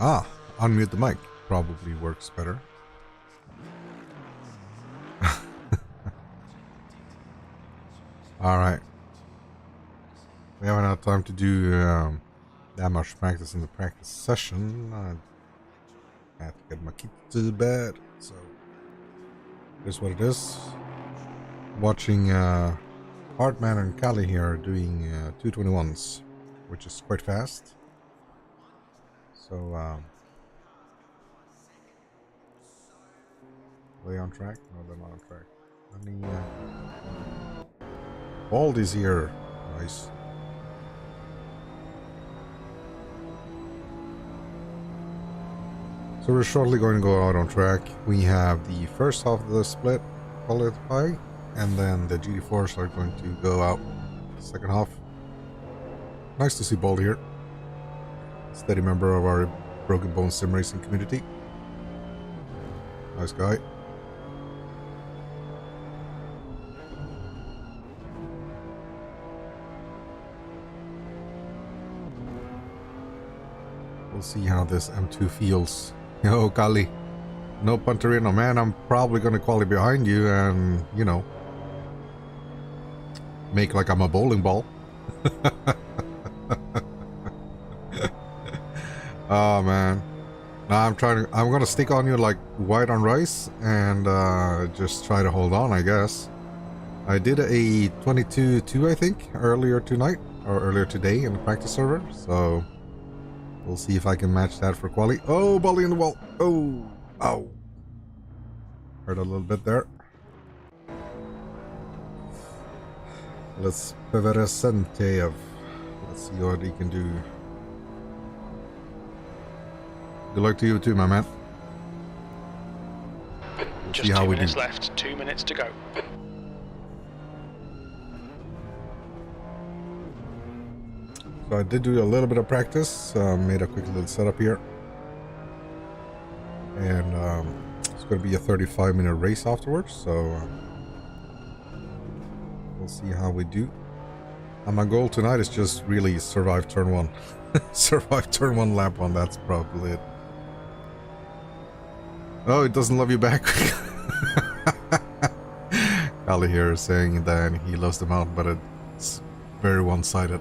Ah, unmute the mic. Probably works better. Alright. We haven't had time to do that much practice in the practice session. I have to get my kids to bed, so here's what it is. Watching Hartman and Kali here doing 221s, which is quite fast. So, are they on track? No, they're not on track. Baldy's here. Nice. So we're shortly going to go out on track. We have the first half of the split qualified, and then the GD4s are going to go out the second half. Nice to see Baldy here. Steady member of our Broken Bones sim racing community. Nice guy. We'll see how this M2 feels. Yo, Kali. No Punterino, man. I'm probably going to qualify behind you and, you know, make like I'm a bowling ball. Oh, man. Now I'm going to stick on you like white on rice and just try to hold on, I guess. I did a 22-2, I think, earlier tonight or earlier today in the practice server, so we'll see if I can match that for quali. Oh, volley in the wall. Oh, ow. Hurt a little bit there. Let's Peveresentev. Let's see what he can do. Good luck to you too, my man. We'll Just 2 minutes left. 2 minutes to go. So I did do a little bit of practice. Made a quick little setup here. And it's going to be a 35-minute race afterwards. So we'll see how we do. And my goal tonight is just really survive turn one. Survive turn one, lap one. That's probably it. Oh, it doesn't love you back. Kali here is saying that he loves the mountain, but it's very one-sided.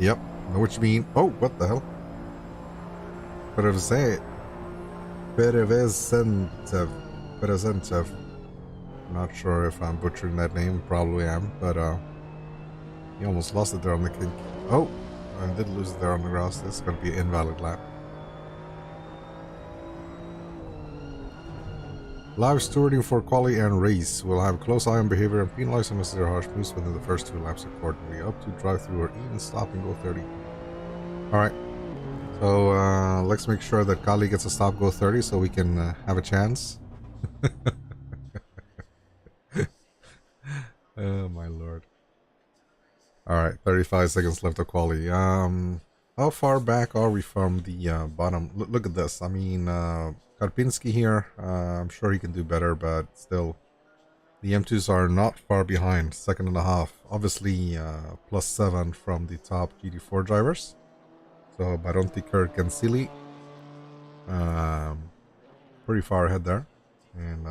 Yep. Know what you mean. Oh, what the hell? Peresentev. Not sure if I'm butchering that name. Probably am, but he almost lost it there on the kink. Oh, I did lose it there on the grass. This is going to be an invalid lap. Live stewarding for quali and race. We'll have close eye on behavior and penalize unnecessary harsh moves within the first 2 laps accordingly. Up to drive through or even stop and go 30. Alright. So let's make sure that Kali gets a stop go 30 so we can have a chance. Oh my lord. Alright, 35 seconds left of quali. How far back are we from the bottom? Look at this. I mean, Karpinski here, I'm sure he can do better, but still, the M2s are not far behind, second and a half. Obviously, +7 from the top GD4 drivers. So, Baronti, Kirk, and Silly, pretty far ahead there. And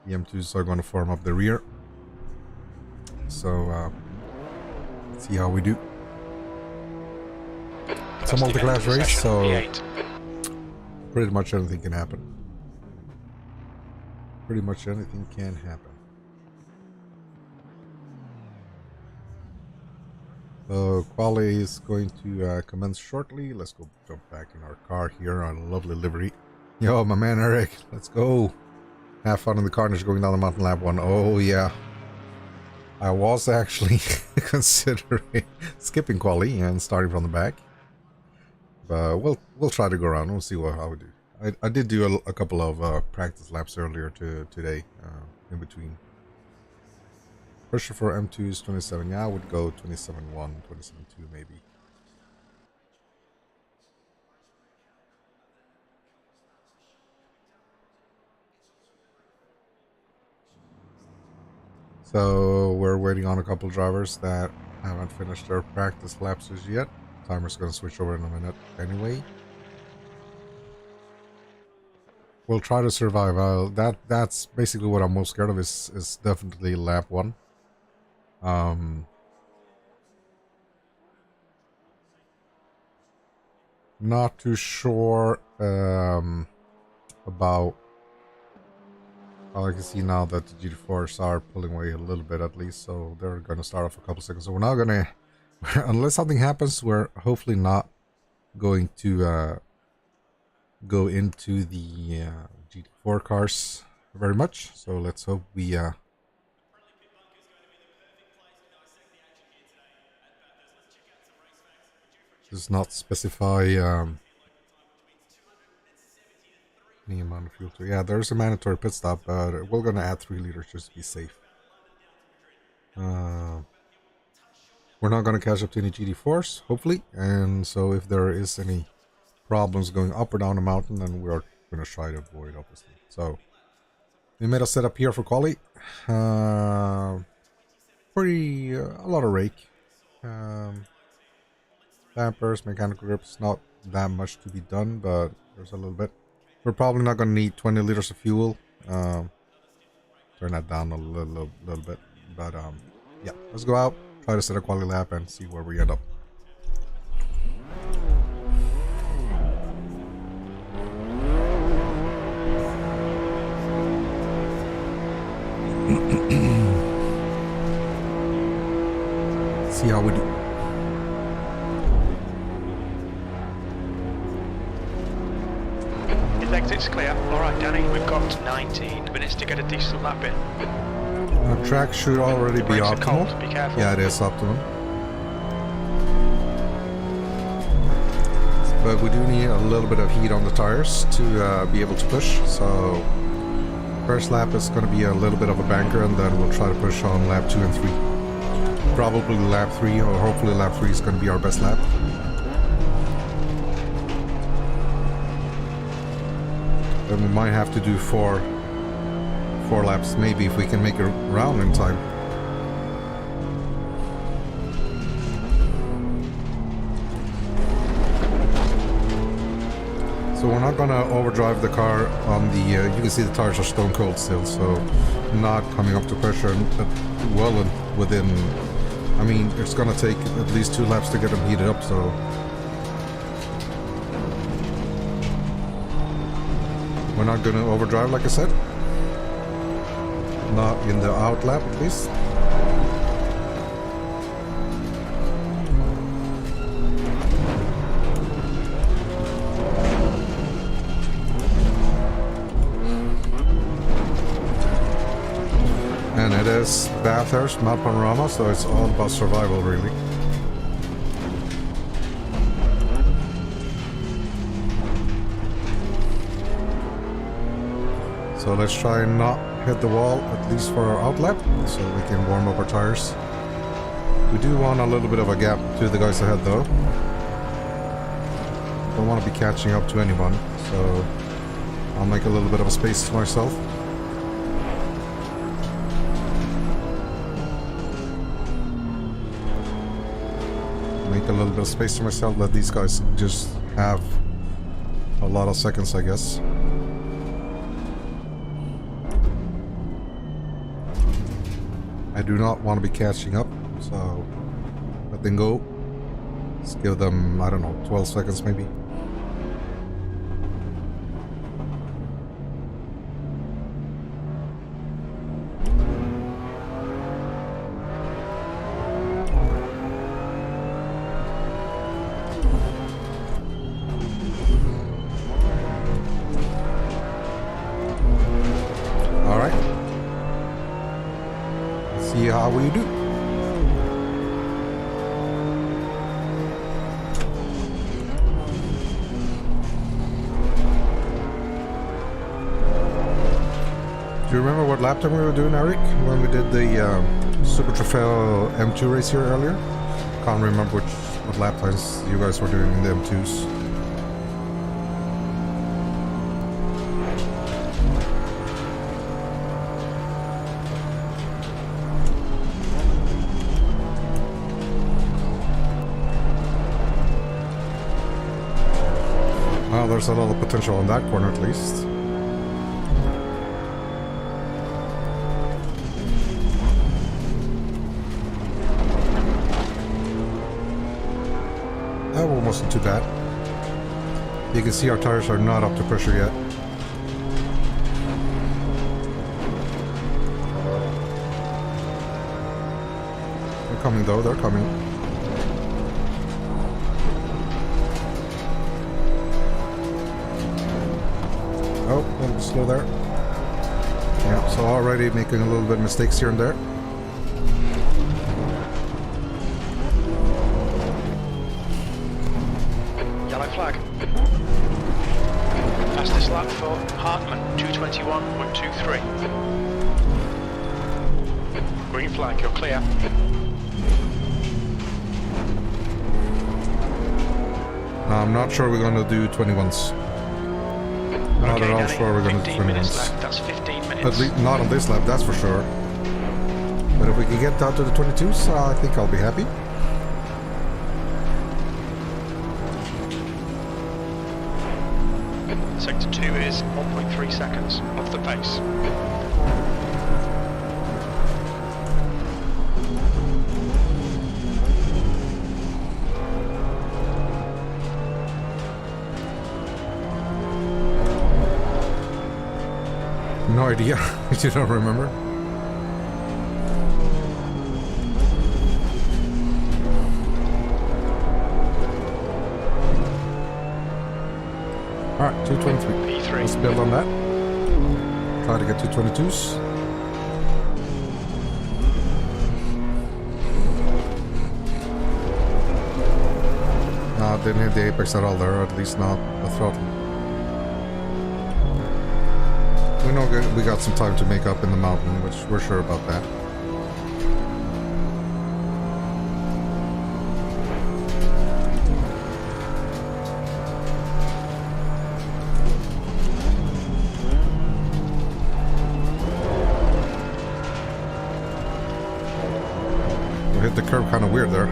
the M2s are going to form up the rear. So, let's see how we do. It's a multi-class race, so pretty much anything can happen. Pretty much anything can happen. So quali is going to commence shortly. Let's go jump back in our car here on a lovely livery. Yo, my man Eric, let's go. Have fun in the carnage going down the mountain lap 1. Oh yeah. I was actually considering skipping quali and starting from the back. But we'll try to go around. We'll see how we do. I did do a couple of practice laps earlier today, in between. Pressure for M2s 27. Yeah, I would go 27.1, 27.2 maybe. So we're waiting on a couple drivers that haven't finished their practice laps as yet. Timer's going to switch over in a minute anyway. We'll try to survive. That's basically what I'm most scared of is definitely lap 1. Not too sure about. I can see now that the GT4s are pulling away a little bit at least, so they're going to start off a couple seconds. So we're not going to, unless something happens, we're hopefully not going to go into the GT4 cars very much. So let's hope we does not specify the amount of fuel to. Yeah, there's a mandatory pit stop, but we're gonna add 3 liters just to be safe. We're not gonna catch up to any GT4s, hopefully, and so if there is any problems going up or down the mountain, then we're gonna try to avoid, obviously. So we made a setup here for quali. Pretty a lot of rake. Dampers, mechanical grips, not that much to be done, but there's a little bit. We're probably not going to need 20 liters of fuel. Turn that down a little bit. But yeah, let's go out, try to set a quality lap, and see where we end up. See how we do. Exit's clear. Alright, Danny, we've got 19 minutes to get a decent lap in. Our track should already be optimal. Cold, be careful. Yeah, it is optimal. But we do need a little bit of heat on the tires to be able to push. So first lap is going to be a little bit of a banker, and then we'll try to push on lap 2 and 3. Probably lap 3, or hopefully lap 3 is going to be our best lap. Then we might have to do four laps, maybe, if we can make it around in time. So we're not gonna overdrive the car on the. You can see the tires are stone cold still, so not coming up to pressure well within. I mean, it's gonna take at least 2 laps to get them heated up. So. We're not going to overdrive, like I said. Not in the out lap, at least. And it is Bathurst, not Panorama, so it's all about survival, really. So let's try and not hit the wall, at least for our out lap, so we can warm up our tires. We do want a little bit of a gap to the guys ahead, though. Don't want to be catching up to anyone, so I'll make a little bit of a space to myself. Make a little bit of space to myself, let these guys just have a lot of seconds, I guess. I do not want to be catching up, so let them go. Let's give them, I don't know, 12 seconds maybe. See how we do. Do you remember what lap time we were doing, Eric, when we did the Super Trofeo M2 race here earlier? Can't remember what lap times you guys were doing in the M2s. there's a lot of potential on that corner at least. That one wasn't too bad. You can see our tires are not up to pressure yet. They're coming though, they're coming. Oh, a little slow there. Yeah, so already making a little bit of mistakes here and there. Yellow flag. Fastest lap for Hartman, 221.23. Green flag, you're clear. No, I'm not sure we're going to do 21s. Not Okay, at all Danny, sure we're going to do 15 minutes 21s. left, that's 15 minutes. At least not on this lap, that's for sure. But if we can get down to the 22s, I think I'll be happy. Sector 2 is 1.3 seconds off the pace. No idea. You don't remember? Alright, 223. P3. Let's build on that. Try to get 222s. No, didn't hit the apex at all there, or at least not the throttle. We know we got some time to make up in the mountain, which we're sure about that. We hit the curb kind of weird there.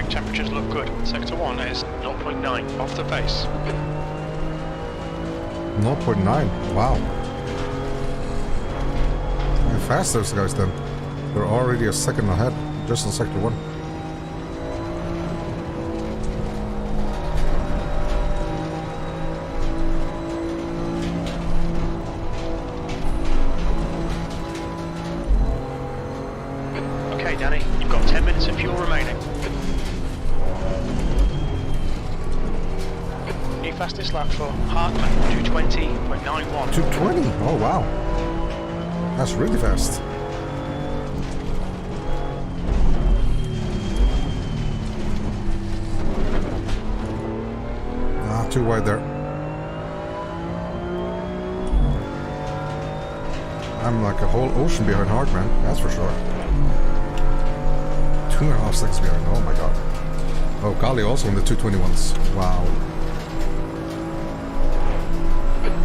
Temperatures look good. Sector 1 is 0.9 off the pace. 0.9. Wow. How fast those guys then? They're already a second ahead, just in Sector 1. Okay, Danny, you've got 10 minutes of fuel remaining. New fastest lap for Hartman, 220.91. 220? Oh wow. That's really fast. Ah, too wide there. I'm like a whole ocean behind Hartman, that's for sure. 2.5 seconds behind, oh my god. Oh, Kali also in the 221s. Wow.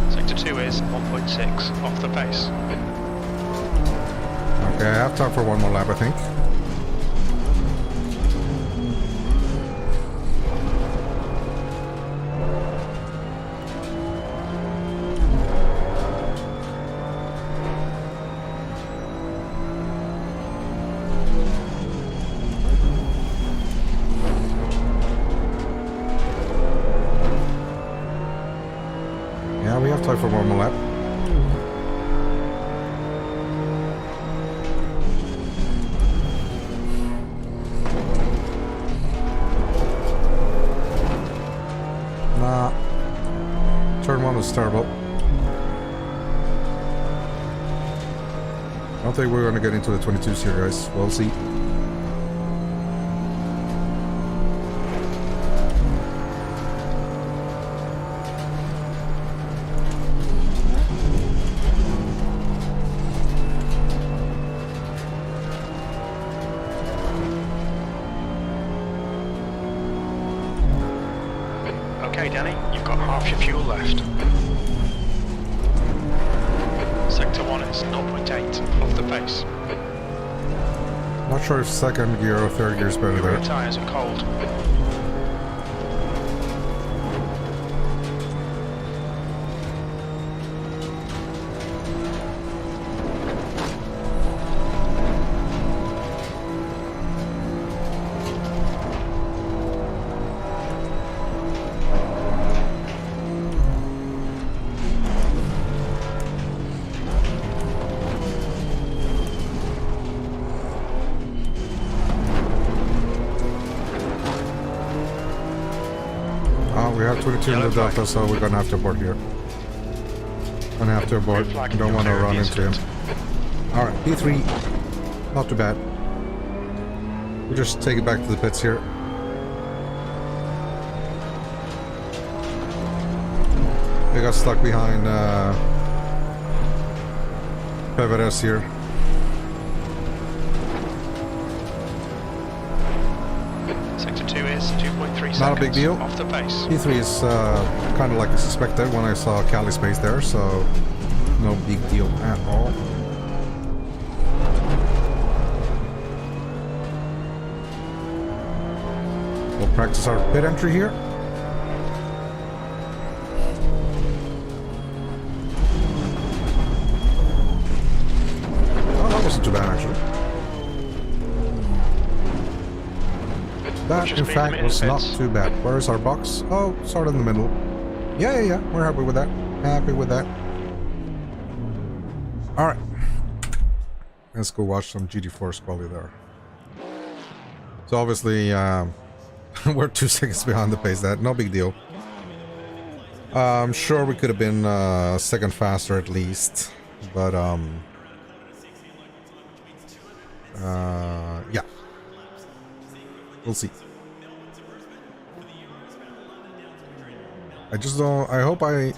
Sector 2 is 1.6 off the pace. Okay, I have time for one more lap, I think. Yeah, we have time for one more lap. Nah. Turn 1 is terrible. I don't think we're going to get into the 22s here, guys. We'll see. Okay, Danny, you've got half your fuel left. Sector 1 is 0.8 off the pace. Not sure if second gear or third gear is better Your there. rear tyres are cold. We have 22 in the Delta, so we're gonna have to abort here. Gonna have to abort. Don't want to run into him. Alright, P3. Not too bad. We'll just take it back to the pits here. We got stuck behind Peveres here. Sector 2 is 2.3 seconds. Not a big deal. Off the pace. P3 is kind of like I suspected when I saw Cali space there, so no big deal at all. We'll practice our pit entry here. Oh, that wasn't too bad actually. That, in fact, was not too bad. Where's our box? Oh, sort of in the middle. Yeah. We're happy with that. Happy with that. Alright. Let's go watch some GT4 quality there. So obviously, we're 2 seconds behind the pace. That no big deal. I'm sure we could have been a second faster at least. But, yeah. We'll see. I just don't. I hope I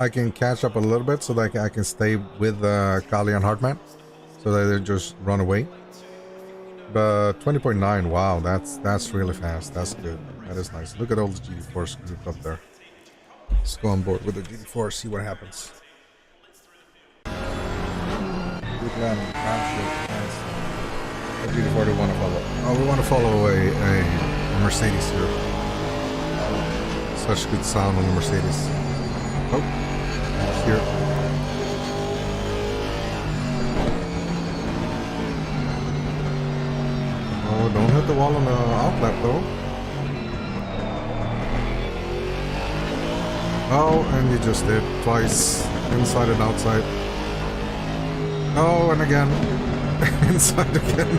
can catch up a little bit so that I can stay with Kali and Hartman, so that they just run away. But 20.9, wow, that's really fast. That's good. That is nice. Look at all the GT4s grouped up there. Let's go on board with the GT4, see what happens. Good landing. What GT4 do we want to follow? Oh, we want to follow a Mercedes here. Such good sound on the Mercedes. Oh, it's here. Oh, don't hit the wall on the outlap though. Oh, and you just did twice, inside and outside. Oh, and again. Inside again.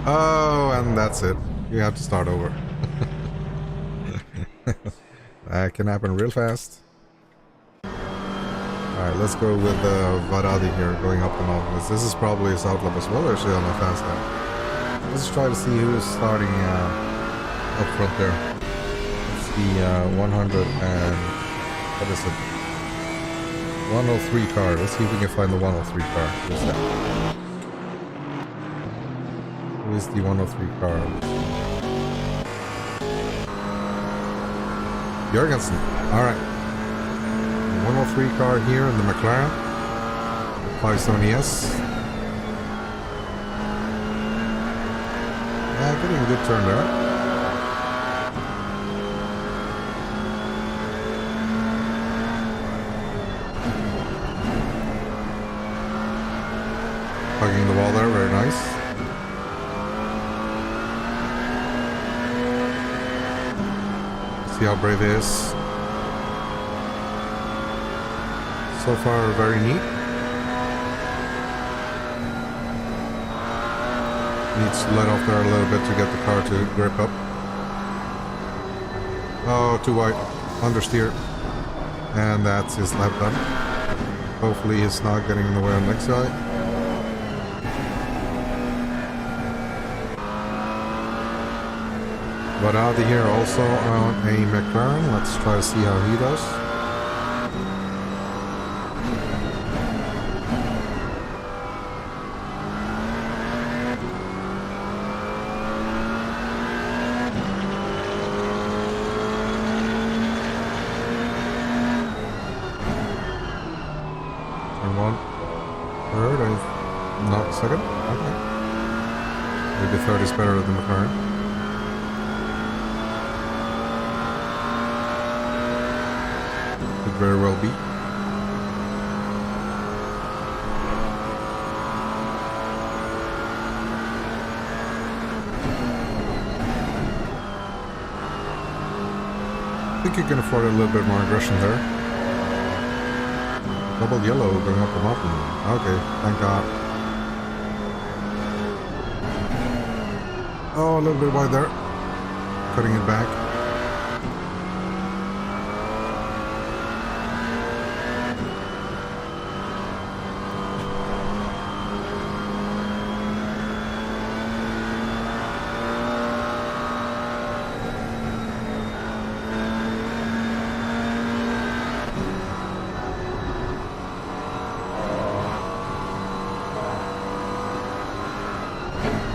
Oh, and that's it. You have to start over. That can happen real fast. Alright, let's go with Varadi here, going up the mountain. This is probably his outlap as well, actually, on how fast that. Let's try to see who is starting up front there. It's the 100 and... what is it? 103 car. Let's see if we can find the 103 car. Who's that? Who is the 103 car? Jorgensen. Alright. 103 car here in the McLaren. 570S. Yeah, getting a good turn there. Hugging the wall there, very nice. See how brave he is. So far, very neat. Needs to let off there a little bit to get the car to grip up. Oh, too wide. Understeer. And that's his lap done. Hopefully he's not getting in the way on the next guy. But out of here also on a McLaren. Let's try to see how he does. Turn one, third, and not second. Okay. Maybe third is better than McLaren. Could very well be. I think you can afford a little bit more aggression there. Double yellow going up the mountain. Okay, thank God. Oh, a little bit wide there. Cutting it back.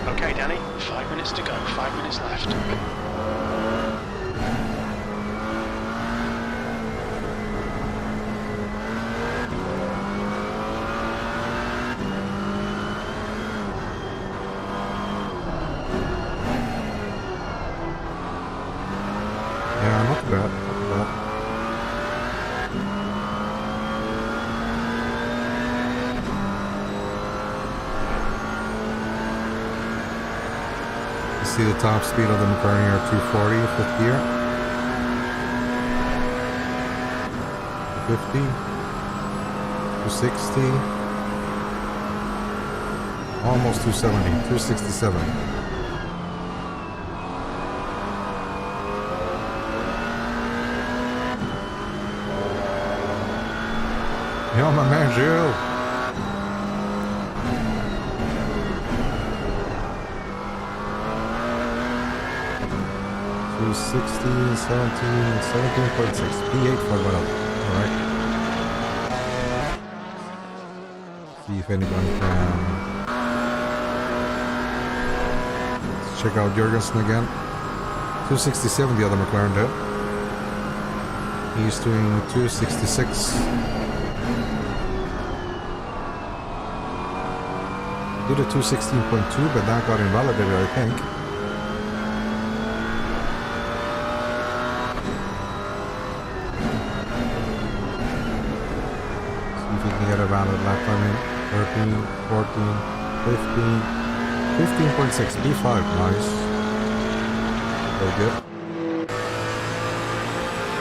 Okay, Danny, 5 minutes to go, 5 minutes left. Yeah, not too bad. Not too bad. You see the top speed of the McLaren here, 240, fifth gear. 50, 260, almost 270, 267. Yo, my man, Jill. So 16, 17, 17.6, P8 for one up. Alright. See if anyone can. Let's check out Jurgensen again. 267 the other McLaren did. He's doing 266. Did a 216.2, but that got invalidated, I think. See if we can get a valid lap time in. 13, 14, 15, 15.6, P5, nice. Very good.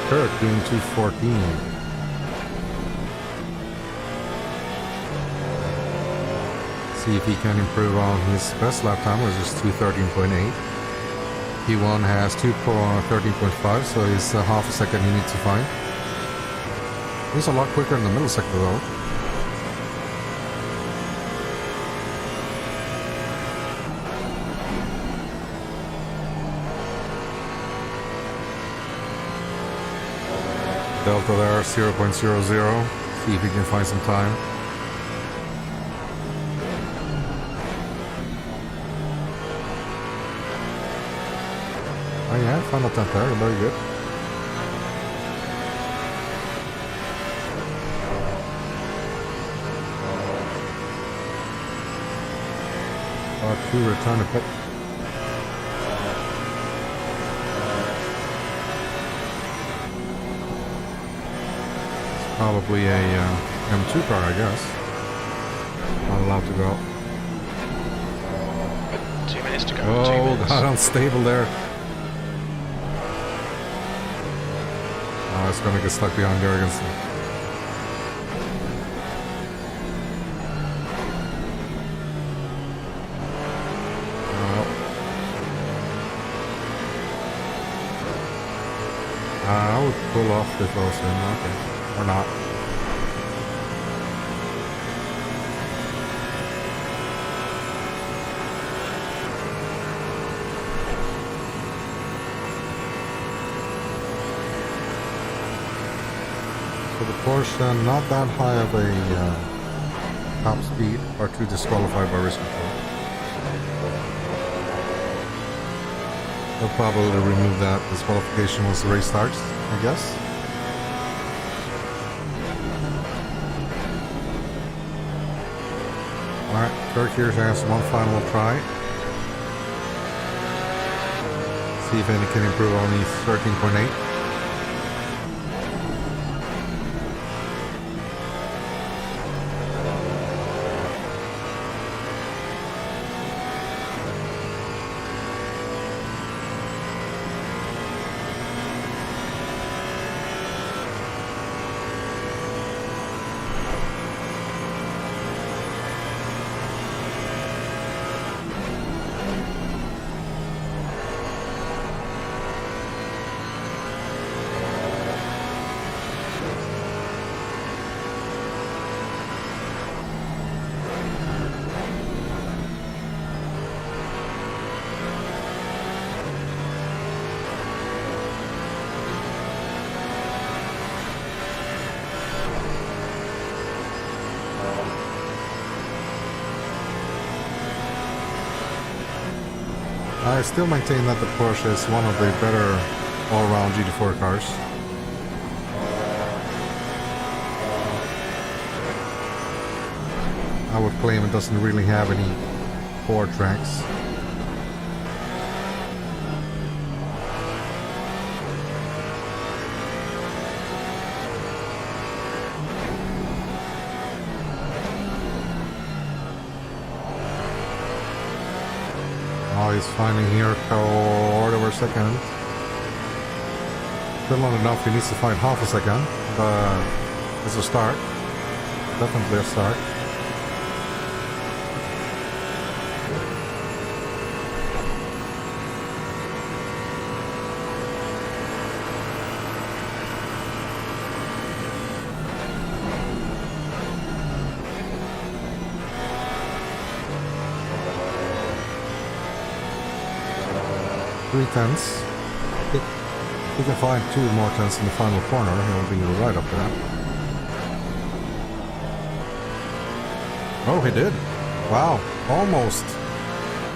Kirk doing 214. See if he can improve on his best lap time, which is 213.8. P1 has 213.5, so he's half a second he needs to find. He's a lot quicker in the middle sector though. Delta there, 0.00. See if he can find some time. Oh yeah, final attempt there, very good. R2 return to pit. It's probably a M2 car, I guess. Not allowed to go. 2 minutes to go. 2 Oh, minutes. got unstable there. Oh, it's gonna get stuck behind Jurgensen. I would pull off if I was him, okay. Or not. So the Porsche, not that high of a top speed, are too disqualified by race control. They'll probably remove that disqualification once the race starts, I guess. Alright, Kirk here has one final try. See if it can improve on these 13.8. I still maintain that the Porsche is one of the better all-round GT4 cars. I would claim it doesn't really have any poor tracks. Oh, he's finding here quarter of a second. Still not enough, he needs to find half a second. But it's a start. Definitely a start. Three tenths. He can find 2 more tenths in the final corner. He'll be right up there. Oh, he did. Wow. Almost.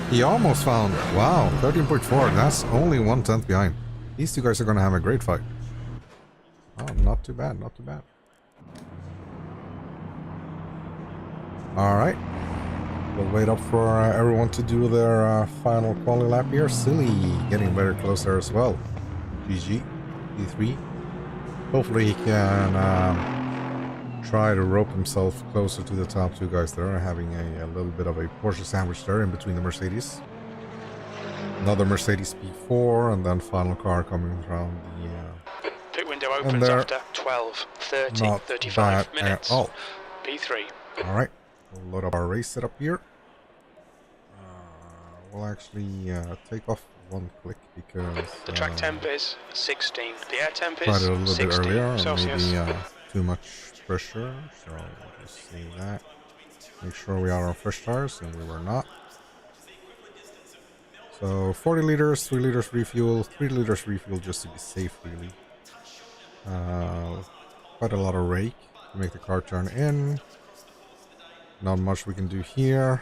He almost found. Wow. 13.4. That's only 1 tenth behind. These two guys are going to have a great fight. Oh, not too bad. Not too bad. Alright. We'll wait up for everyone to do their final quality lap here. Silly getting very close there as well. GG. D3. Hopefully he can try to rope himself closer to the top 2 guys there, having a little bit of a Porsche sandwich there in between the Mercedes. Another Mercedes P4, and then final car coming around the... Pit window opens after 12, 30, 35 minutes. Oh. P3. Alright. We'll load up our race setup here. We'll actually take off 1 click because the track temp is 16. The air temp tried is it a little 16 bit earlier, Celsius. maybe too much pressure. So we'll just see that. Make sure we are on fresh tires, and we were not. So 40 liters, 3 liters refuel, 3 liters refuel just to be safe, really. Quite a lot of rake to make the car turn in. Not much we can do here.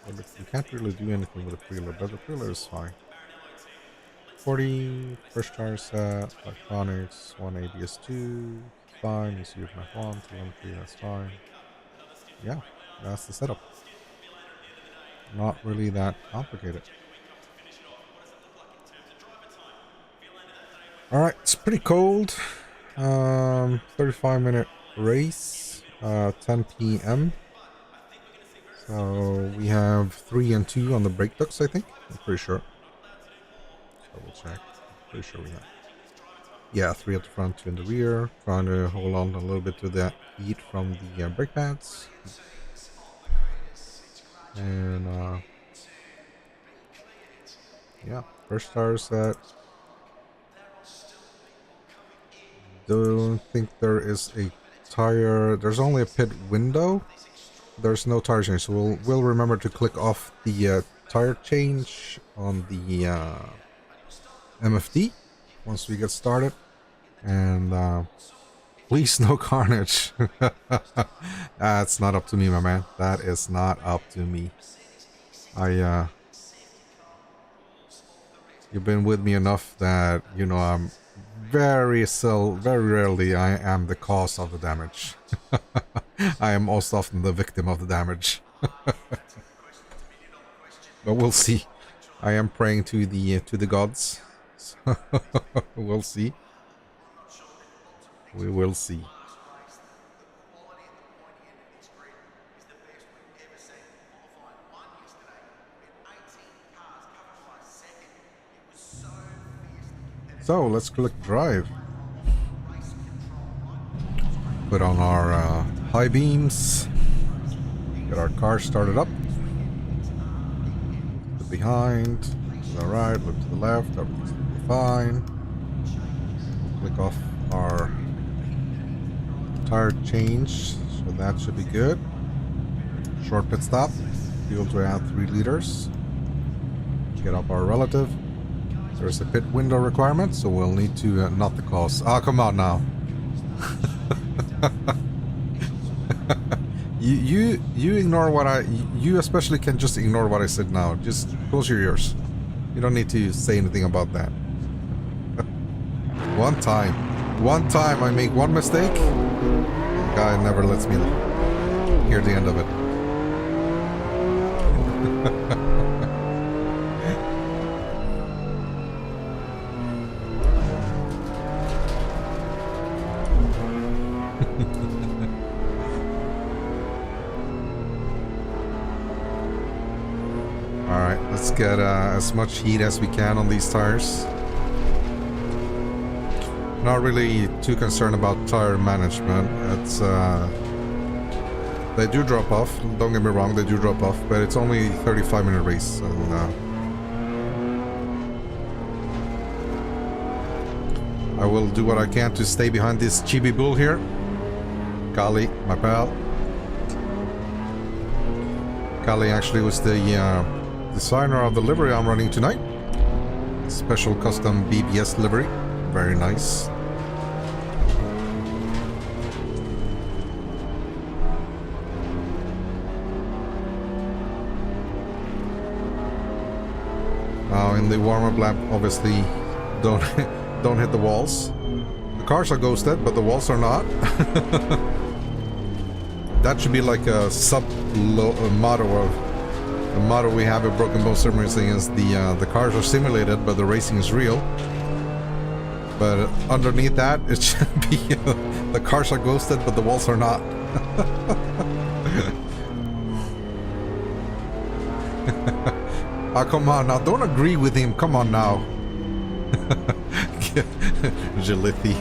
We can't really do anything with the preload, but the preload is fine. 40, first tire set, electronics, 1 ABS2, fine, ECU F1, 213, that's fine. Yeah, that's the setup. Not really that complicated. Alright, it's pretty cold. 35-minute race, 10 p.m. So we have 3 and 2 on the brake ducts, I think. I'm pretty sure. Double check. Pretty sure we have. Yeah, 3 at the front, 2 in the rear. Trying to hold on a little bit to that heat from the brake pads. And yeah, first tire set. Don't think there is a tire. There's only a pit window. There's no tire change, so we'll remember to click off the tire change on the MFD once we get started. And please no carnage. That's not up to me, my man. That is not up to me. You've been with me enough that you know I'm very rarely I am the cause of the damage. I am most often the victim of the damage. But we'll see. I am praying to the gods. So we'll see. We will see. So let's click drive. Put on our high beams. Get our car started up. Look behind. To the right. Look to the left. Everything's fine. Click off our tire change. So that should be good. Short pit stop. Fuel to add 3 liters. Get up our relative. There's a pit window requirement, so we'll need to not the cost. Oh, come on now. you ignore what you especially can just ignore what I said now. Just close your ears. You don't need to say anything about that. One time I make one mistake, the guy never lets me hear the end of it. Alright, let's get as much heat as we can on these tires. Not really too concerned about tire management. It's they do drop off, don't get me wrong, they do drop off, but it's only a 35-minute race. And, I will do what I can to stay behind this chibi bull here. Kali, my pal. Kali actually was the designer of the livery I'm running tonight. Special custom BBS livery. Very nice. Now in the warm-up lap, obviously don't hit the walls. The cars are ghosted, but the walls are not. That should be like a motto of the motto we have at Broken Bow Sim Racing is the cars are simulated, but the racing is real. But underneath that, it should be the cars are ghosted, but the walls are not. Oh, come on now, don't agree with him. Come on now. Jalithi.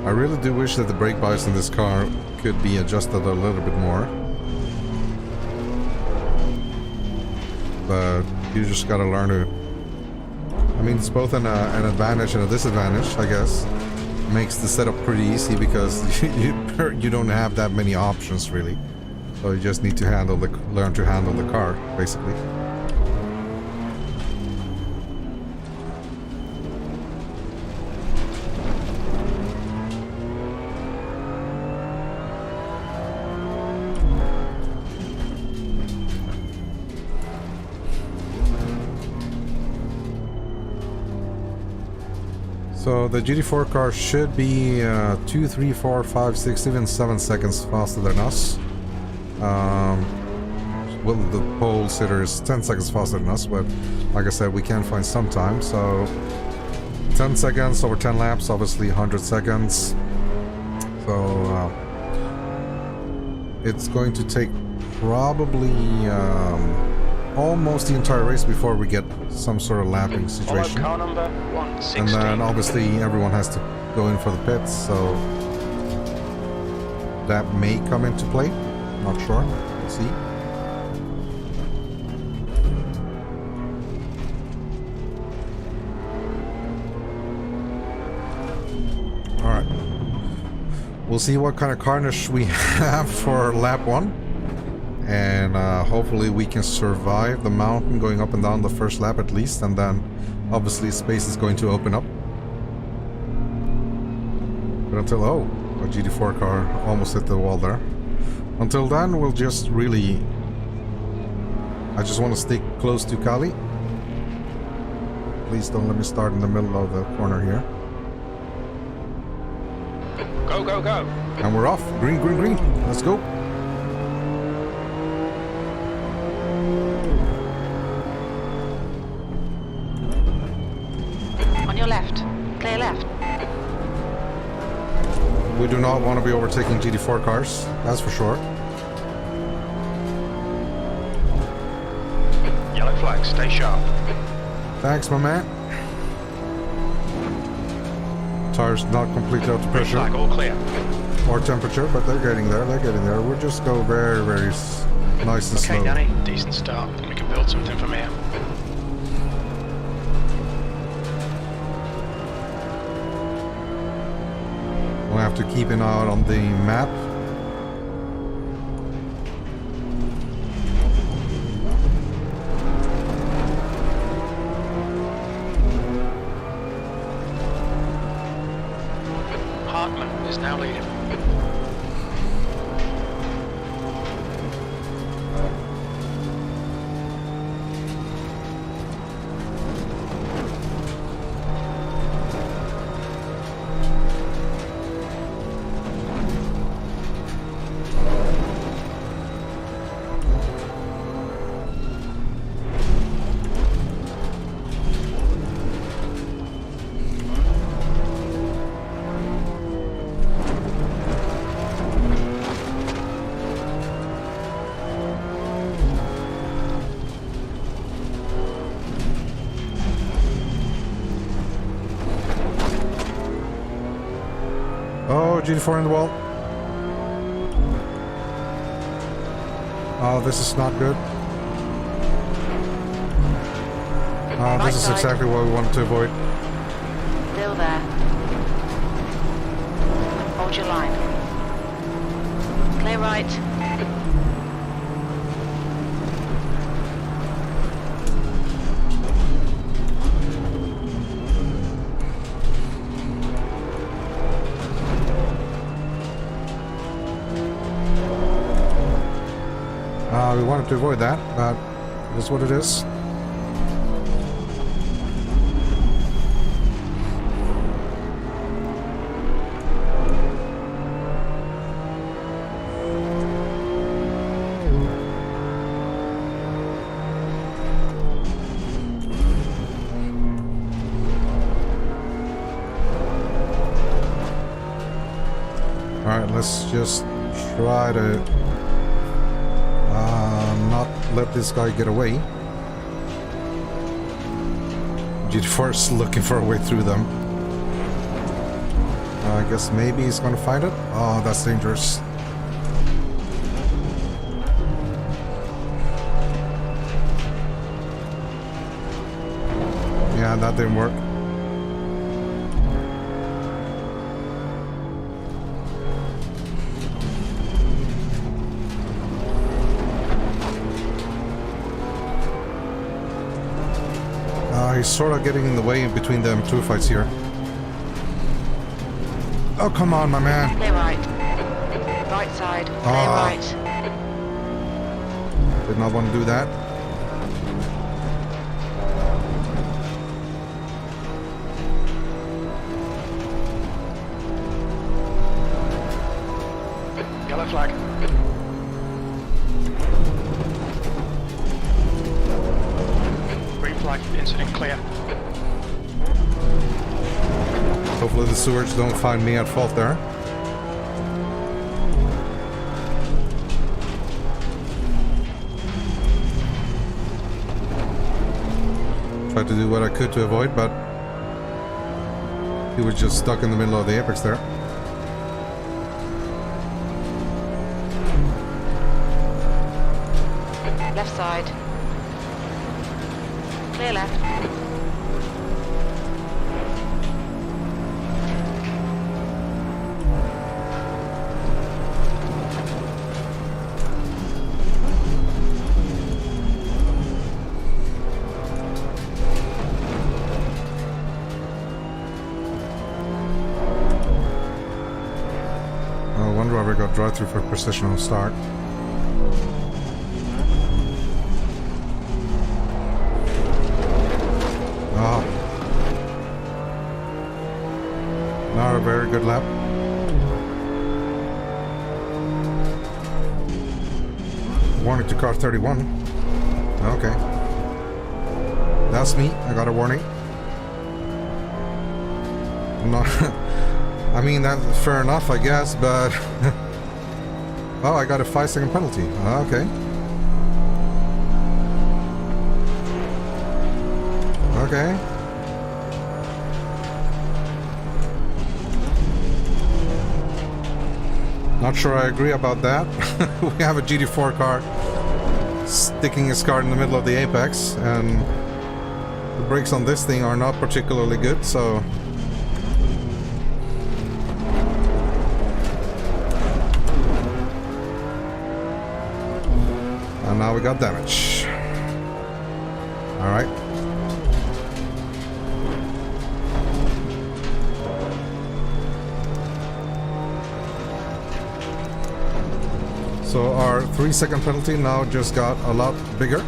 I really do wish that the brake bias in this car could be adjusted a little bit more. But you just gotta learn to... I mean, it's both an advantage and a disadvantage, I guess. Makes the setup pretty easy because you don't have that many options, really. So you just need to learn to handle the car, basically. So the GT4 car should be 2, 3, 4, 5, 6, even 7 seconds faster than us. Well, the pole sitter is 10 seconds faster than us, but like I said, we can find some time. So 10 seconds over 10 laps, obviously 100 seconds. So it's going to take probably almost the entire race before we get some sort of lapping situation. Car number 116. And then obviously everyone has to go in for the pits, so that may come into play. Not sure. We'll see. Alright. We'll see what kind of carnage we have for lap 1. And hopefully we can survive the mountain going up and down the first lap at least, and then obviously space is going to open up. But until... Oh, a GT4 car almost hit the wall there. Until then, we'll just really... I just want to stay close to Kali. Please don't let me start in the middle of the corner here. Go, go, go. And we're off. Green, green, green. Let's go. On your left. Clear left. We do not want to be overtaking GT4 cars. That's for sure. Yellow flag, stay sharp. Thanks, my man. Tires not completely out to Green pressure flag, all clear. or temperature, but they're getting there. They're getting there. We'll just go very, very nice and Okay, slow. Danny, decent start. We can build something from here. We'll have to keep an eye out on the map. Hartman is now leading. Oh, GT4 in the wall. Oh, this is not good. Oh, this is exactly what we wanted to avoid. Still there. Hold your line. Clear right. We wanted to avoid that, but it is what it is. Alright, let's just try to not let this guy get away. GT4 is looking for a way through them. I guess maybe he's gonna find it. Oh, that's dangerous. Yeah, that didn't work. He's sort of getting in the way in between them two fights here. Oh, come on, my man. Clear right. Right side. Clear right. Did not want to do that. Yellow flag. Green flag, incident clear. Hopefully the stewards don't find me at fault there. Tried to do what I could to avoid, but he was just stuck in the middle of the apex there. Left side. Clear left. wonder why we got drive-through for precision on start. Oh. Not a very good lap. Warning to car 31. Okay. That's me. I got a warning. No, I mean, that's fair enough, I guess, but... oh, I got a 5-second penalty. Okay. Okay. Not sure I agree about that. We have a GT4 car sticking his car in the middle of the apex, and the brakes on this thing are not particularly good, so... and now we got damage. Alright. So our 3-second penalty now just got a lot bigger.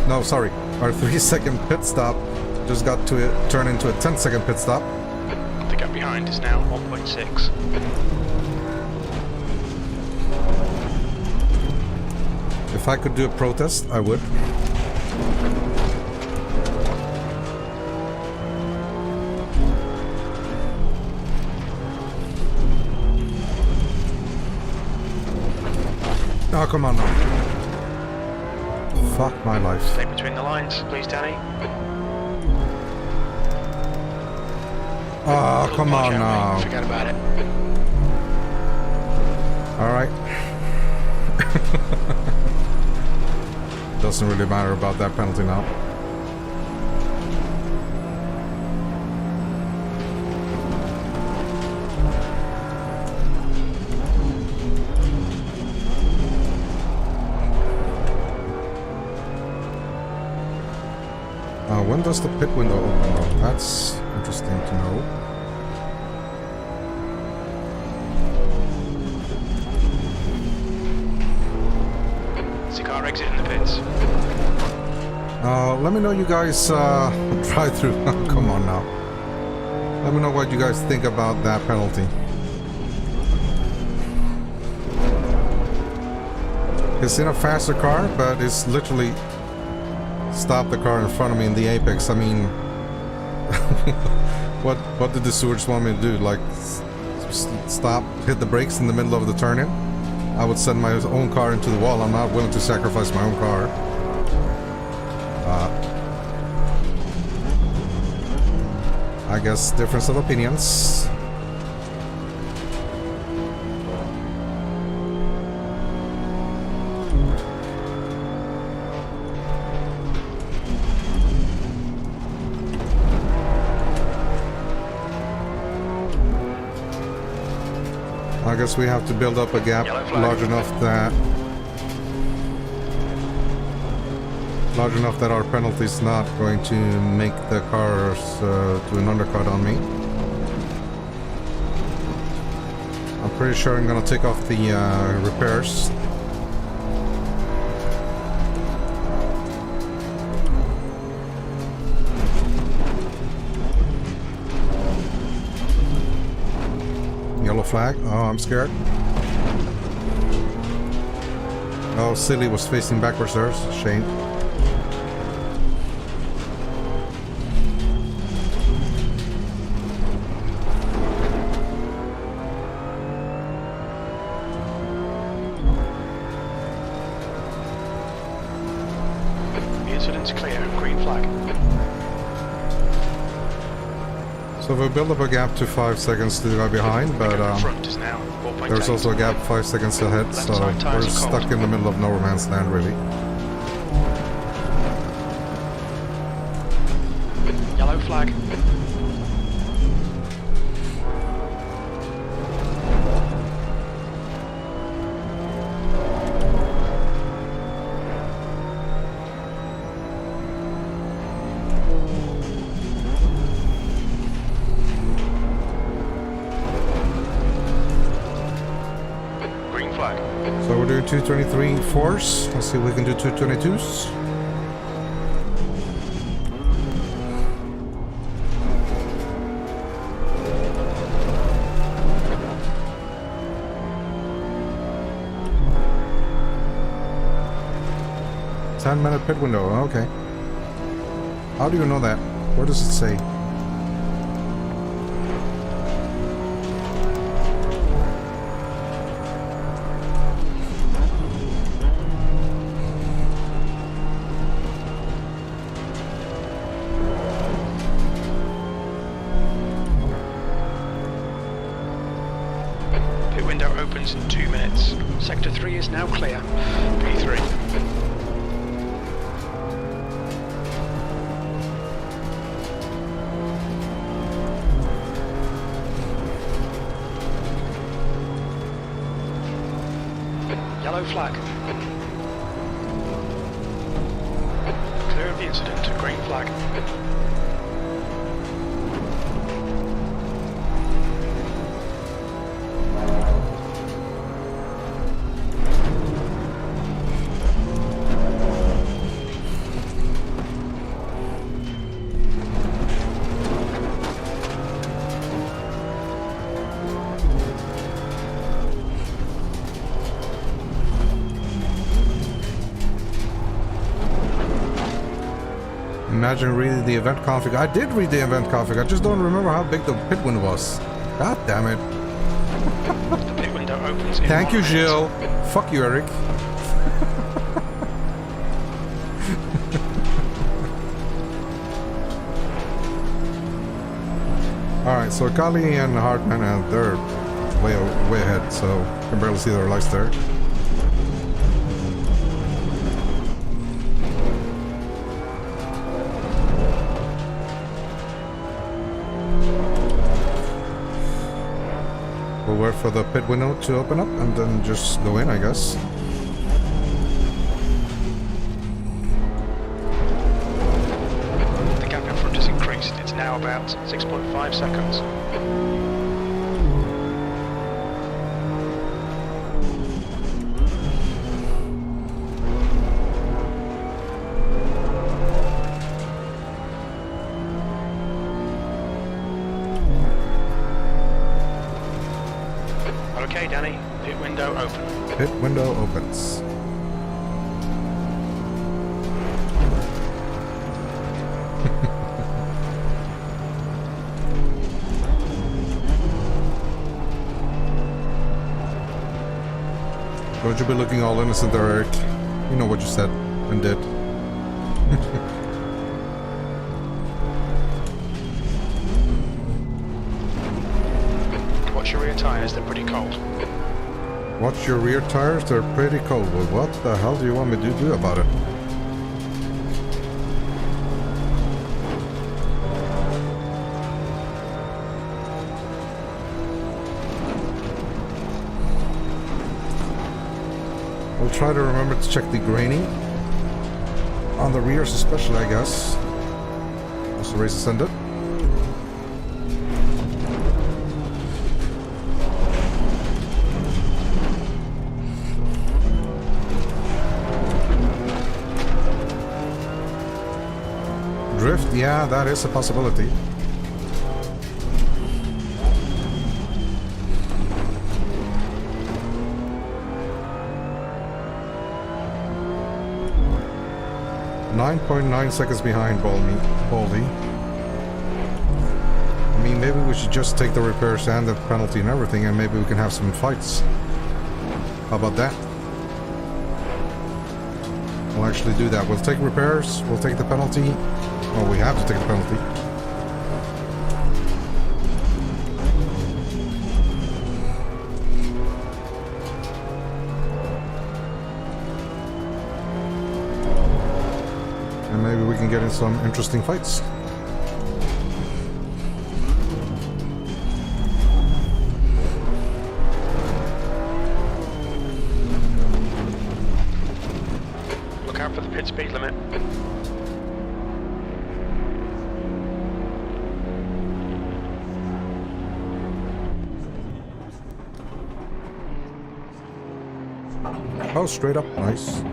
No, sorry. Our 3-second pit stop just got to turn into a 10-second pit stop. The gap behind is now 1.6. If I could do a protest, I would. Oh, come on now. Fuck my life. Stay between the lines, please, Danny. Oh, come on now. Forget about it. Alright. Doesn't really matter about that penalty now. When does the pit window open? Oh, that's interesting to know. Is the car exiting the pits? Let me know you guys drive through. Come on now. Let me know what you guys think about that penalty. It's in a faster car, but it's literally stopped the car in front of me in the apex. I mean, what did the stewards want me to do? Like, stop, hit the brakes in the middle of the turn-in? I would send my own car into the wall. I'm not willing to sacrifice my own car. I guess difference of opinions. I guess we have to build up a gap large enough that our penalty is not going to make the cars do an undercut on me. I'm pretty sure I'm gonna take off the repairs. Yellow flag. Oh, I'm scared. Oh, silly was facing backwards there. Shame. The incident's clear. Green flag. So we build up a gap to 5 seconds to the guy behind, but Front is now 4.8. there's also a gap 5 seconds ahead, so we're stuck in the middle of no man's land, really. Yellow flag. doing 223 force. Let's see if we can do 222s. Minute pit window. Okay. How do you know that? What does it say? Pit window opens in 2 minutes. Sector 3 is now clear. P3. Yellow flag. Clear of the incident. Green flag. Imagine reading the event config. I did read the event config. I just don't remember how big the pit window was. God damn it. The pit window opens in Thank 1 you, minute. Jill. Fuck you, Eric. Alright, so Kali and Hartman, they're way ahead, so you can barely see their lights there. We'll wait for the pit window to open up and then just go in, I guess. The gap in front has increased. It's now about 6.5 seconds. Okay, Danny. Pit window open. Pit window opens. Don't you be looking all innocent there, Eric. You know what you said and did. Watch your rear tyres, they're pretty cold. Watch your rear tires, they're pretty cold. Well, what the hell do you want me to do about it? We'll try to remember to check the graining on the rears especially, I guess. As the race is ended. Drift, yeah, that is a possibility. .9 seconds behind Baldy. I mean, maybe we should just take the repairs and the penalty and everything, and maybe we can have some fights. How about that? We'll actually do that. We'll take repairs, we'll take the penalty. Well, we have to take the penalty. And maybe we can get in some interesting fights. Look out for the pit speed limit. Oh, straight up. Nice.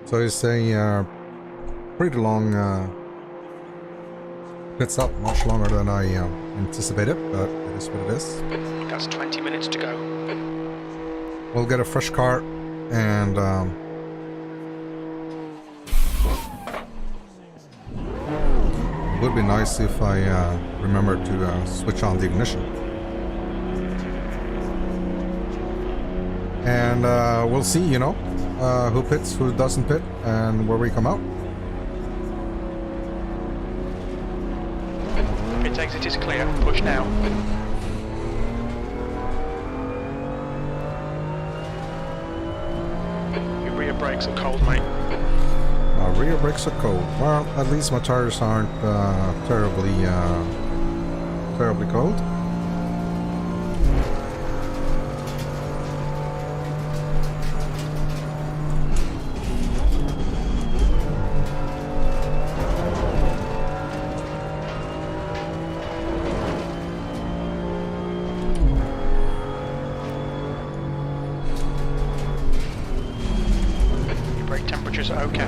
So it's a pretty long pit stop. Much longer than I anticipated, but it is what it is. That's 20 minutes to go. We'll get a fresh car and it would be nice if I remember to switch on the ignition. And we'll see, you know, who pits, who doesn't pit, and where we come out. Pit exit is clear. Push now. Your rear brakes are cold, mate. My rear brakes are cold. Well, at least my tires aren't terribly cold. Temperatures are okay.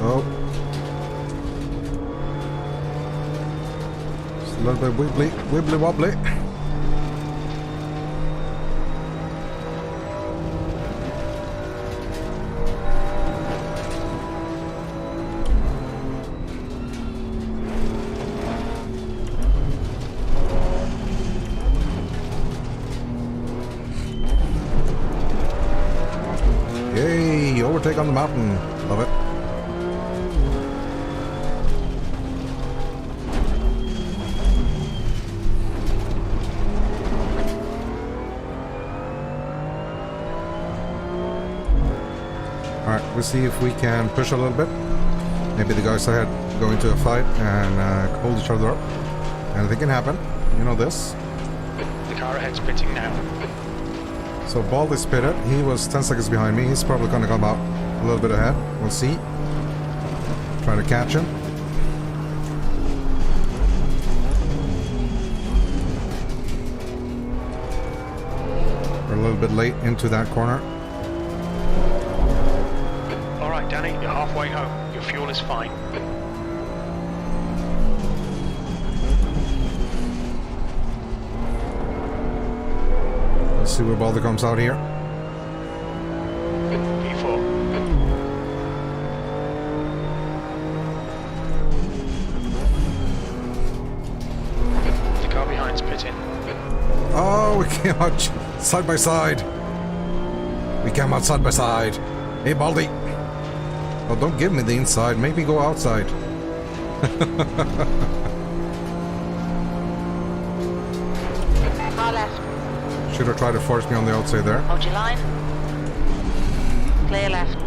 Oh. Just a little bit wibbly wobbly. Yay, overtake on the mountain. Love it. Alright, we'll see if we can push a little bit. Maybe the guys ahead go into a fight and hold each other up. Anything can happen. You know this. The car ahead's pitting now. So Bald is pitted. He was 10 seconds behind me. He's probably going to come out a little bit ahead. We'll see. Try to catch him. We're a little bit late into that corner. Alright, Danny, you're halfway home. Your fuel is fine. Let's see where Baldy comes out here. P4. The car behind's pitting. Oh, we came out side by side. We came out side by side. Hey, Baldy. Oh, don't give me the inside. Make me go outside. Car left. Should have tried to force me on the outside there. Hold your line. Clear left.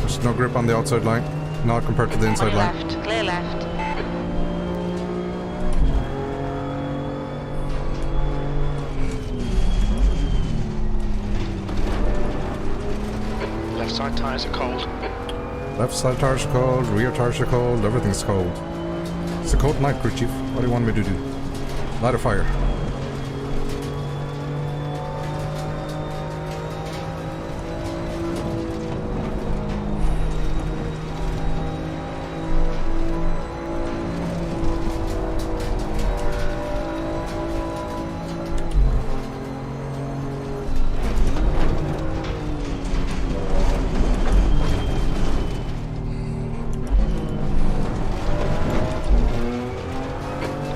There's no grip on the outside line. Not compared to the On inside your line. left. Clear left. Left side tyres are cold. Left side tires are cold, rear tires are cold, everything's cold. It's a cold night, crew chief. What do you want me to do? Light a fire.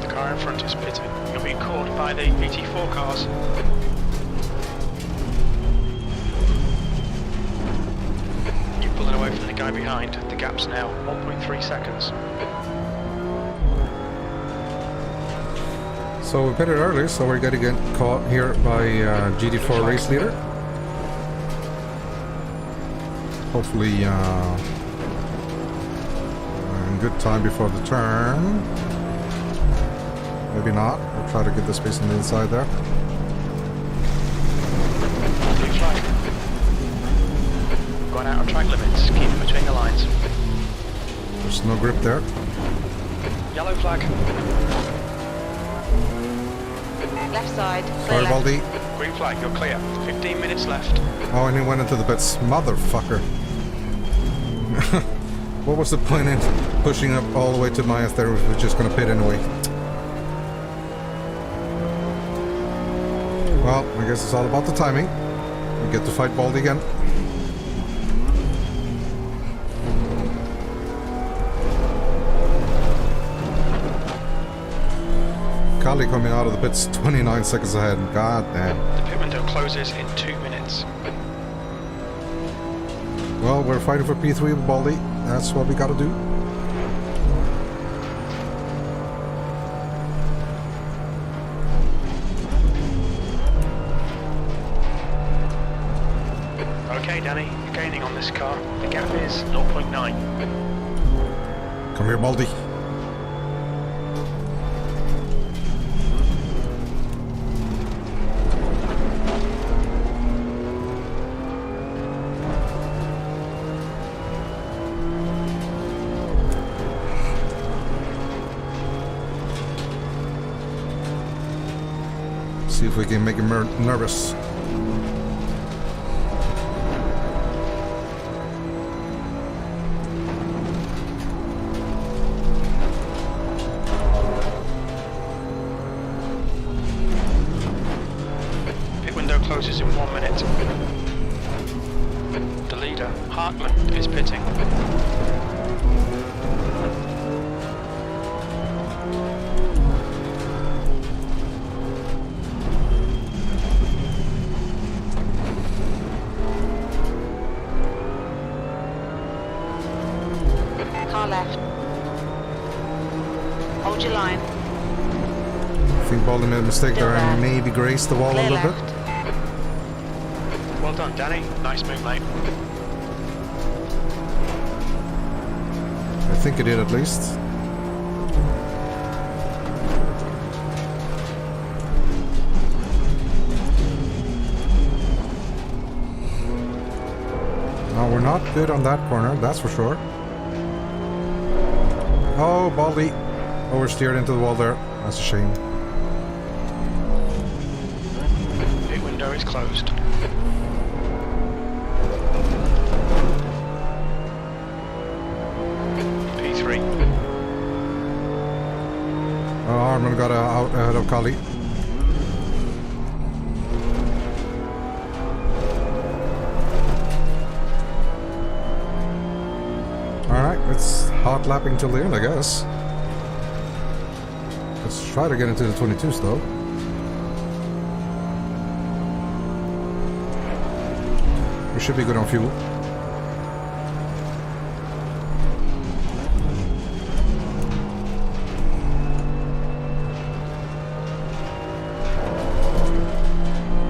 The car in front is pitting. You're being caught by the 84 cars. You're pulling away from the guy behind. The gap's now 1.3 seconds. So we pitted early, so we're gonna get caught here by GD4 race leader. Hopefully in good time before the turn. Maybe not. We'll try to get the space on the inside there. Blue flag. Going out of track limits. Keep in between the lines. There's no grip there. Yellow flag. Left side. Clear Sorry, left. Baldy. Green flag, you're clear. 15 minutes left. Oh, and he went into the pits. Motherfucker. What was the point in pushing up all the way to Maya's there if we're just gonna pit anyway? Well, I guess it's all about the timing. We get to fight Baldy again. Kali coming out of the pits 29 seconds ahead. God damn. The pit window closes in 2 minutes. Well, we're fighting for P3 with Baldy. That's what we gotta do. Okay, Danny, you're gaining on this car. The gap is 0.9. Come here, Baldy. See if we can make him nervous. Pit window closes in 1 minute. The leader, Hartland, is pitting. Car left. Hold your line. I think Baldy made a mistake there and maybe grazed the wall a Clear little left. bit. Well done, Danny. Nice move, mate. I think it did at least. No, we're not good on that corner, that's for sure. Oh, Baldy oversteered into the wall there. That's a shame. Pit window is closed. P3. Oh, Armin got out ahead of Kali. Alright, it's hot lapping till the end, I guess. Let's try to get into the 22s though. We should be good on fuel.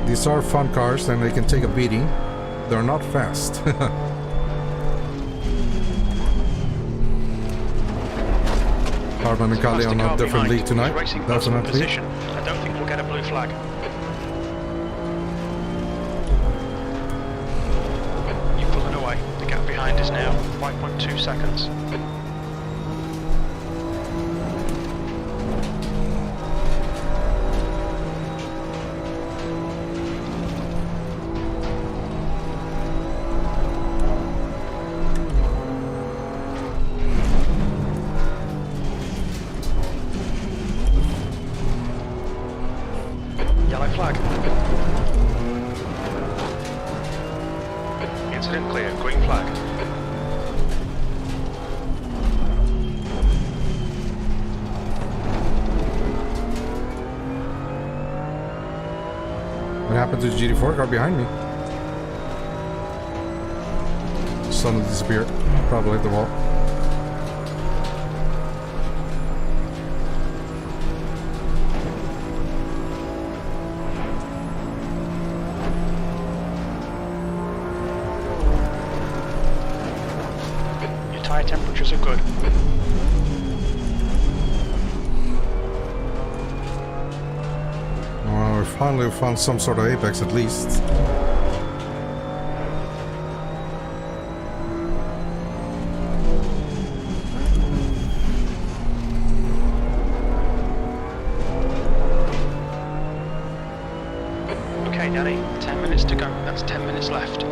These are fun cars and they can take a beating. They're not fast. Harman and Kali on a different league tonight, definitely. Position. I don't think we'll get a blue flag. You're pulling away. The gap behind is now 5.2 seconds. Yellow flag. Incident clear. Green flag. What happened to the GT4 car behind me? Suddenly disappeared. Probably hit the wall. Your tyre temperatures are good. Well, we finally found some sort of apex at least. go. That's 10 minutes left.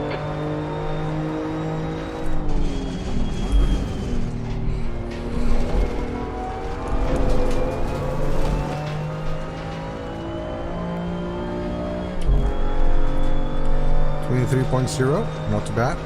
.0, not too bad.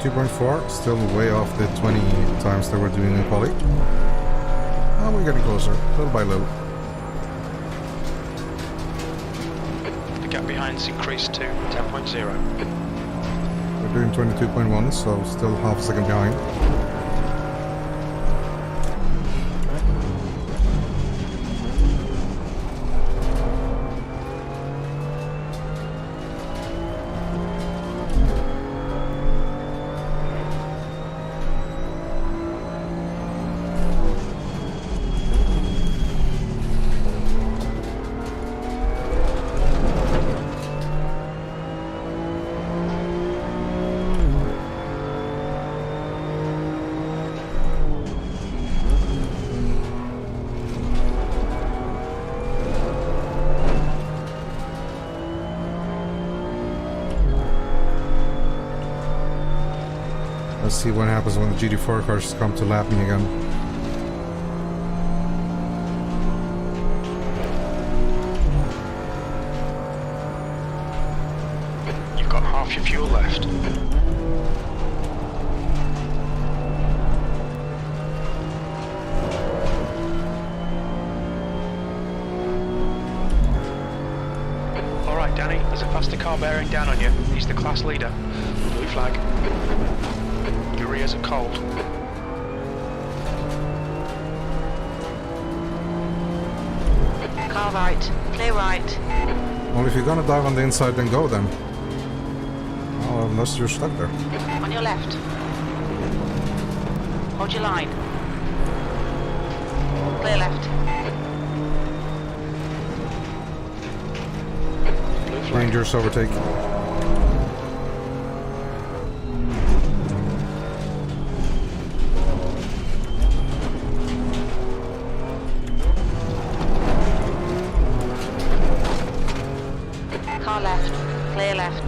.4, still way off the 20 times that we're doing in quali. Oh, we're getting closer, little by little. The gap behind's increased to 10.0. We're doing 22.1, so still half a second behind. Let's see what happens when the GT4 cars come to lap me again. You've got half your fuel left. Alright Danny, there's a faster car bearing down on you. He's the class leader. Blue flag. Your rears are cold. Car right. Clear right. Well, if you're gonna dive on the inside, then go then. Oh, unless you're stuck there. On your left. Hold your line. Clear left. Blue flag. Dangerous overtake. Car left. Clear left.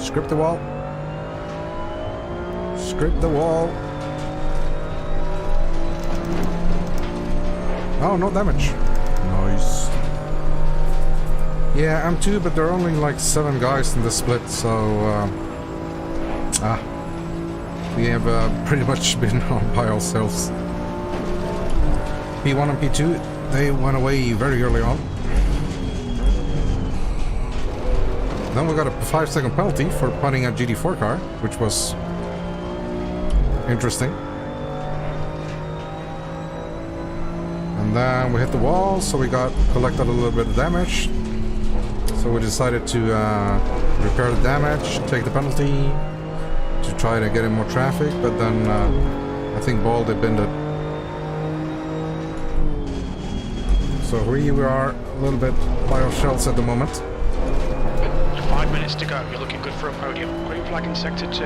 Script the wall. Script the wall. Oh, no damage. Nice. Yeah, I'm two, but there are only like 7 guys in the split, so we have pretty much been on by ourselves. P1 and P2, they went away very early on. Then we got a 5-second penalty for punting a GT4 car, which was interesting. And then we hit the wall, so we collected a little bit of damage. So we decided to repair the damage, take the penalty, to try to get in more traffic, but then I think Ball they binned it. So we are a little bit by ourselves at the moment. 5 minutes minutes to go. You're looking good for a podium. Green flag in sector 2.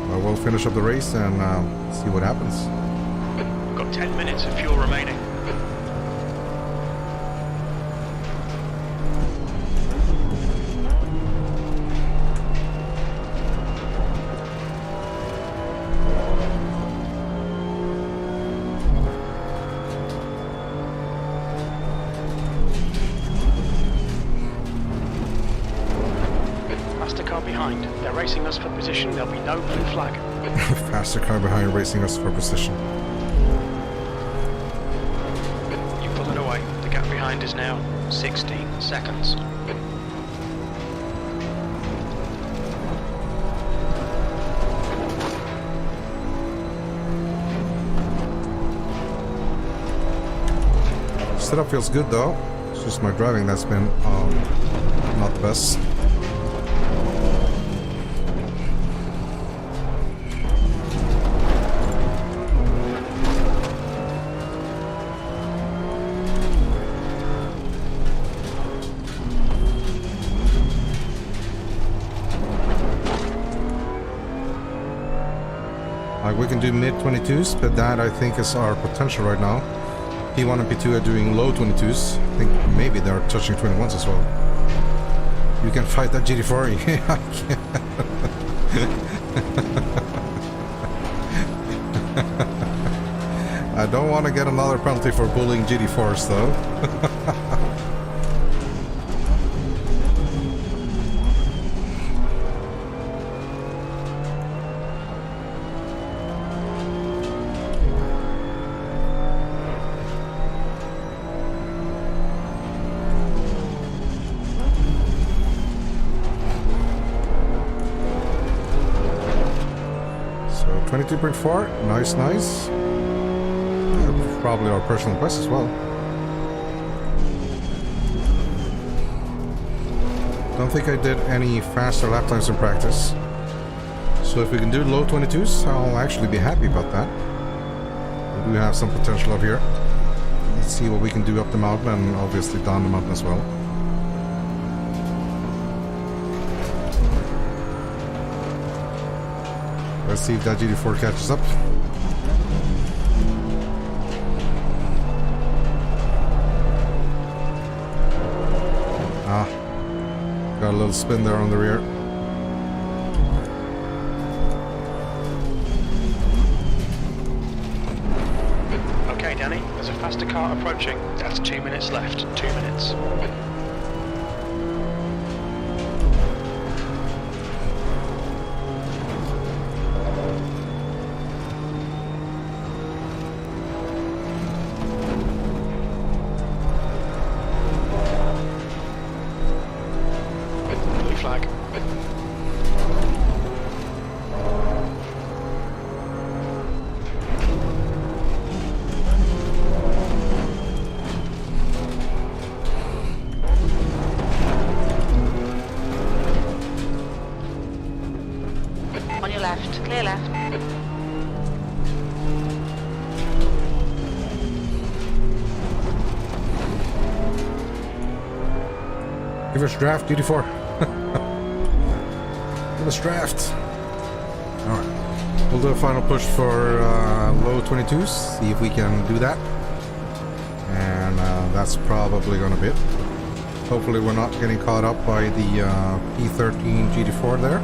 Well, we'll finish up the race and see what happens. We've got 10 minutes of fuel remaining. Faster car behind. They're racing us for position. There'll be no blue flag. Faster car behind racing us for position. You pull it away. The gap behind is now 16 seconds. Setup feels good though. It's just my driving that's been not the best. Like we can do mid 22s, but that I think is our potential right now. P1 and P2 are doing low 22s. I think maybe they're touching 21s as well. You can fight that GT4. Yeah, I can. I don't want to get another penalty for bullying GT4s though. So 22.4, nice, nice. Probably our personal best as well. Don't think I did any faster lap times in practice. So if we can do low 22s, I'll actually be happy about that. We do have some potential up here. Let's see what we can do up the mountain and obviously down the mountain as well. Let's see if that GT4 catches up. Got a little spin there on the rear. Okay, Danny, there's a faster car approaching. That's 2 minutes left. 2 minutes. Flag. On your left. Clear left. Give us draft, GT4. Give us draft. Alright. We'll do a final push for low 22s. See if we can do that. And that's probably going to be it. Hopefully we're not getting caught up by the P13 GT4 there.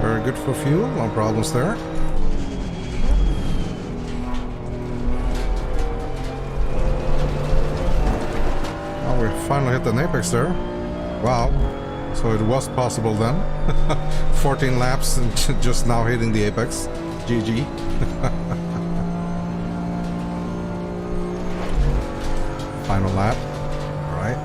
Very good for fuel, no problems there. Oh, we finally hit an apex there. Wow. So it was possible then. 14 laps and just now hitting the apex. GG. Final lap. Alright.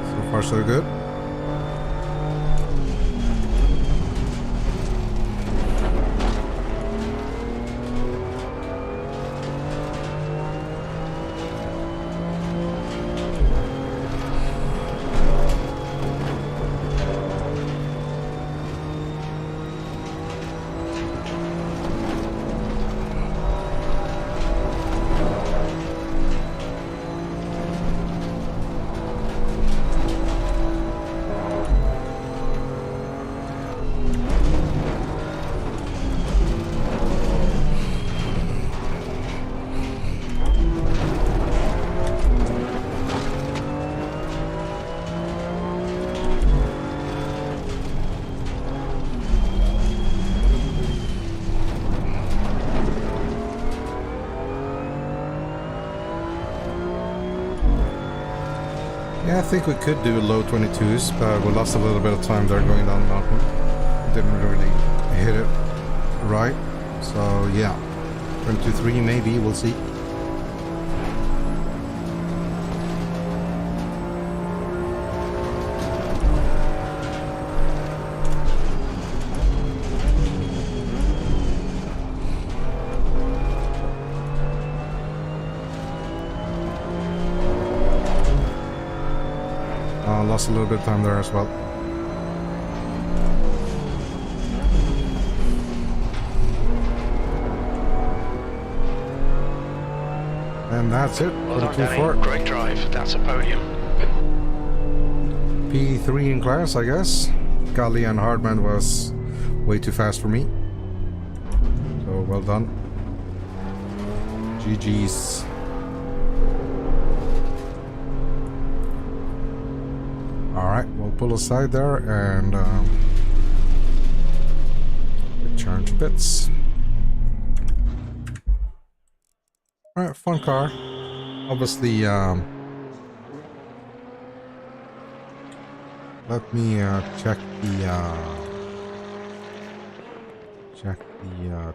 So far so good. Yeah, I think we could do low 22s, but we lost a little bit of time there going down the mountain. Didn't really hit it right. So yeah, 22.3 maybe, we'll see. Lost a little bit of time there as well. And that's it. Well done, Danny. Great drive. That's a podium. P3 in class, I guess. Golly and Hardman was way too fast for me. So well done. GG's. Alright, we'll pull aside there and return to pits. Alright, fun car. Obviously, let me check the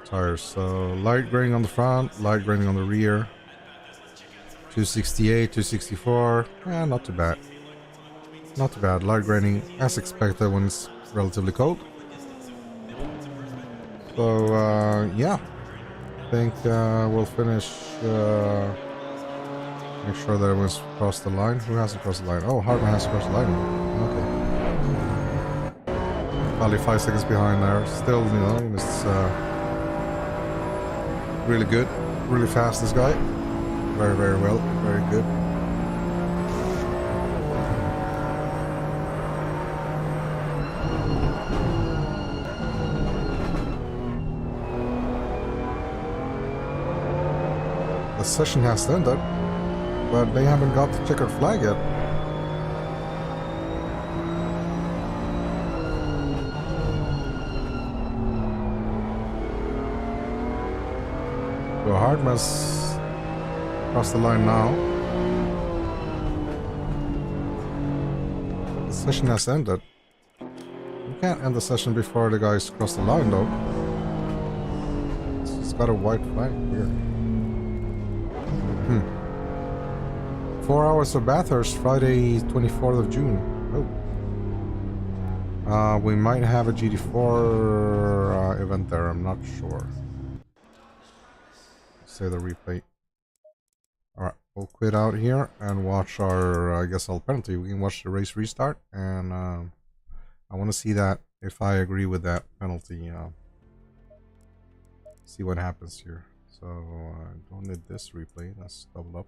tires. So light graining on the front, light graining on the rear. 268, 264. Not too bad. Not too bad. Light graining as expected when it's relatively cold. So yeah, I think we'll finish. Make sure that everyone's crossed the line. Who hasn't crossed the line? Oh, Hartman has crossed the line. Okay. Probably 5 seconds behind there. Still, you know, it's really good, really fast. This guy, very, very well, very good. The session has ended, but they haven't got the checkered flag yet. So Hardman's crossed the line now. The session has ended. You can't end the session before the guys cross the line though. It's got a white flag here. 4 hours of Bathurst, Friday, 24th of June. Oh. We might have a GT4 event there, I'm not sure. Say the replay. Alright, we'll quit out here and watch our, I guess, penalty. We can watch the race restart, and I want to see that, if I agree with that penalty. See what happens here. So, don't need this replay, let's double up.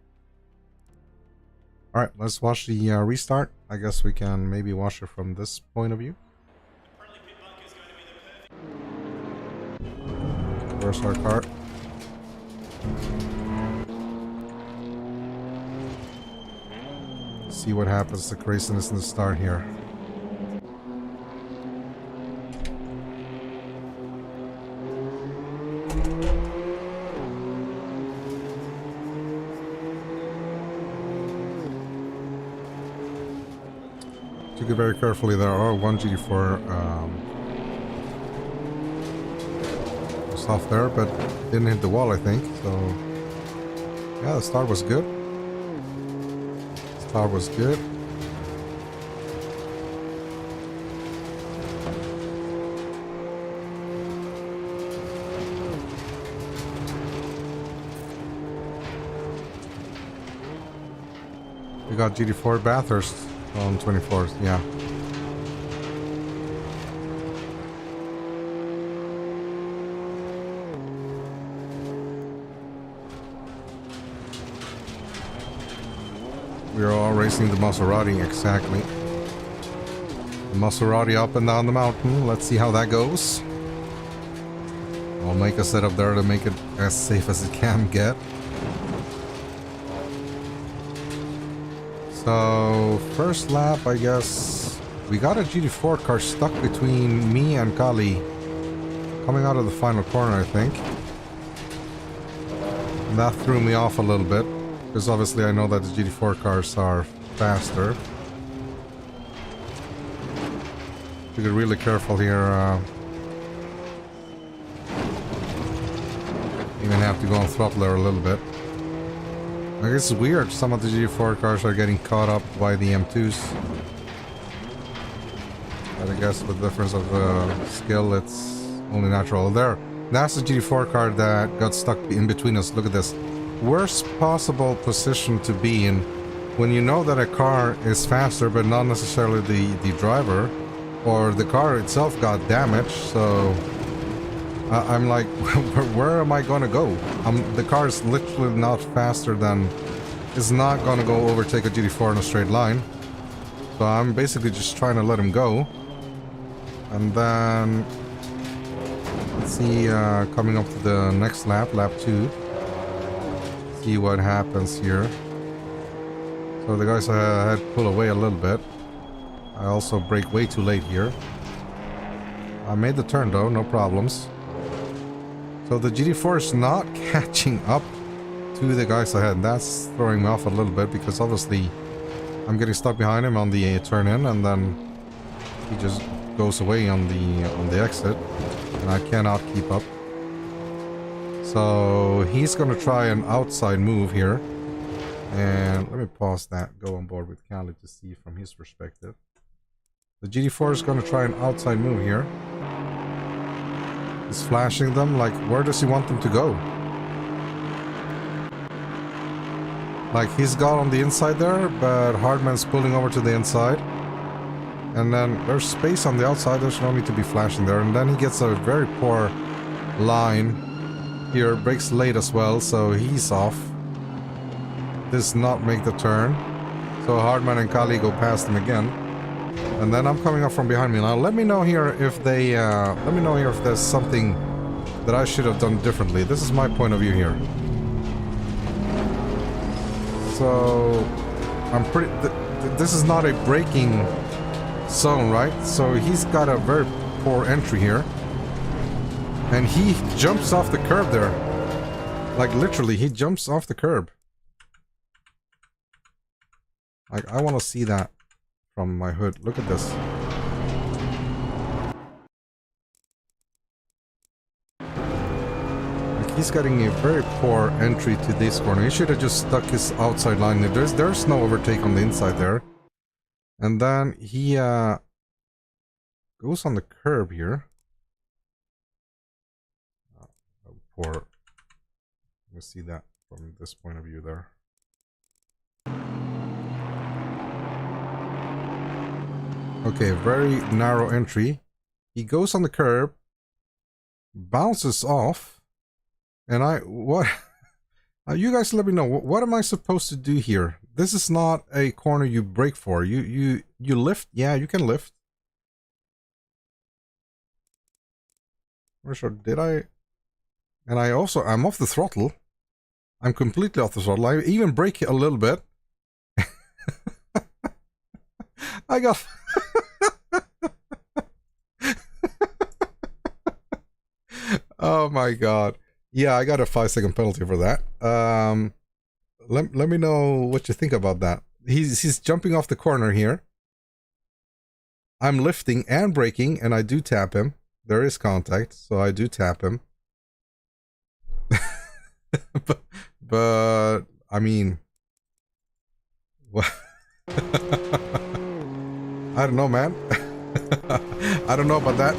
Alright, let's watch the restart. I guess we can maybe watch it from this point of view. Where's our car? See what happens, the craziness in the start here. Took it very carefully there. Oh, one GT4 was off there, but didn't hit the wall, I think. So, yeah, the start was good. Start was good. We got GT4 Bathurst on 24th, yeah. We are all racing the Maserati, exactly. The Maserati up and down the mountain. Let's see how that goes. I'll make a setup there to make it as safe as it can get. So, first lap, I guess, we got a GT4 car stuck between me and Kali coming out of the final corner, I think. And that threw me off a little bit, because obviously I know that the GT4 cars are faster. We get really careful here. Even have to go on throttle there a little bit. I guess it's weird, some of the GT4 cars are getting caught up by the M2s. But I guess with the difference of skill, it's only natural. There, that's the GT4 car that got stuck in between us. Look at this. Worst possible position to be in when you know that a car is faster, but not necessarily the driver, or the car itself got damaged, so... I'm like, where am I gonna go? The car is literally not faster than... Is not gonna go overtake a GT4 in a straight line. So I'm basically just trying to let him go. And then... Let's see, coming up to the next lap, lap 2. See what happens here. So the guys had to pull away a little bit. I also brake way too late here. I made the turn though, no problems. So the GT4 is not catching up to the guys ahead. That's throwing me off a little bit because obviously I'm getting stuck behind him on the turn in, and then he just goes away on the exit, and I cannot keep up. So he's gonna try an outside move here, and let me pause that. Go on board with Kali to see from his perspective. The GT4 is gonna try an outside move here. He's flashing them, like, where does he want them to go? Like, he's got on the inside there, but Hardman's pulling over to the inside. And then there's space on the outside, there's no need to be flashing there. And then he gets a very poor line here, brakes late as well, so he's off. Does not make the turn. So Hardman and Kali go past him again. And then I'm coming up from behind me. Now let me know here if they let me know here if there's something that I should have done differently. This is my point of view here. So I'm pretty this is not a braking zone, right? So he's got a very poor entry here. And he jumps off the curb there. Like literally, he jumps off the curb. Like, I want to see that from my hood. Look at this. Like, he's getting a very poor entry to this corner. He should have just stuck his outside line there. There's no overtake on the inside there. And then he goes on the curb here. Oh, poor. Let me see that from this point of view there. Okay, very narrow entry. He goes on the curb, bounces off, and what? You guys let me know. What am I supposed to do here? This is not a corner you brake for. You lift. Yeah, you can lift. For sure. Did I? And I'm off the throttle. I'm completely off the throttle. I even brake a little bit. I got... Oh my god. Yeah, I got a 5-second penalty for that. Let me know what you think about that. He's jumping off the corner here. I'm lifting and braking, and I do tap him. There is contact, so I do tap him. but I mean, what? I don't know, man. I don't know about that.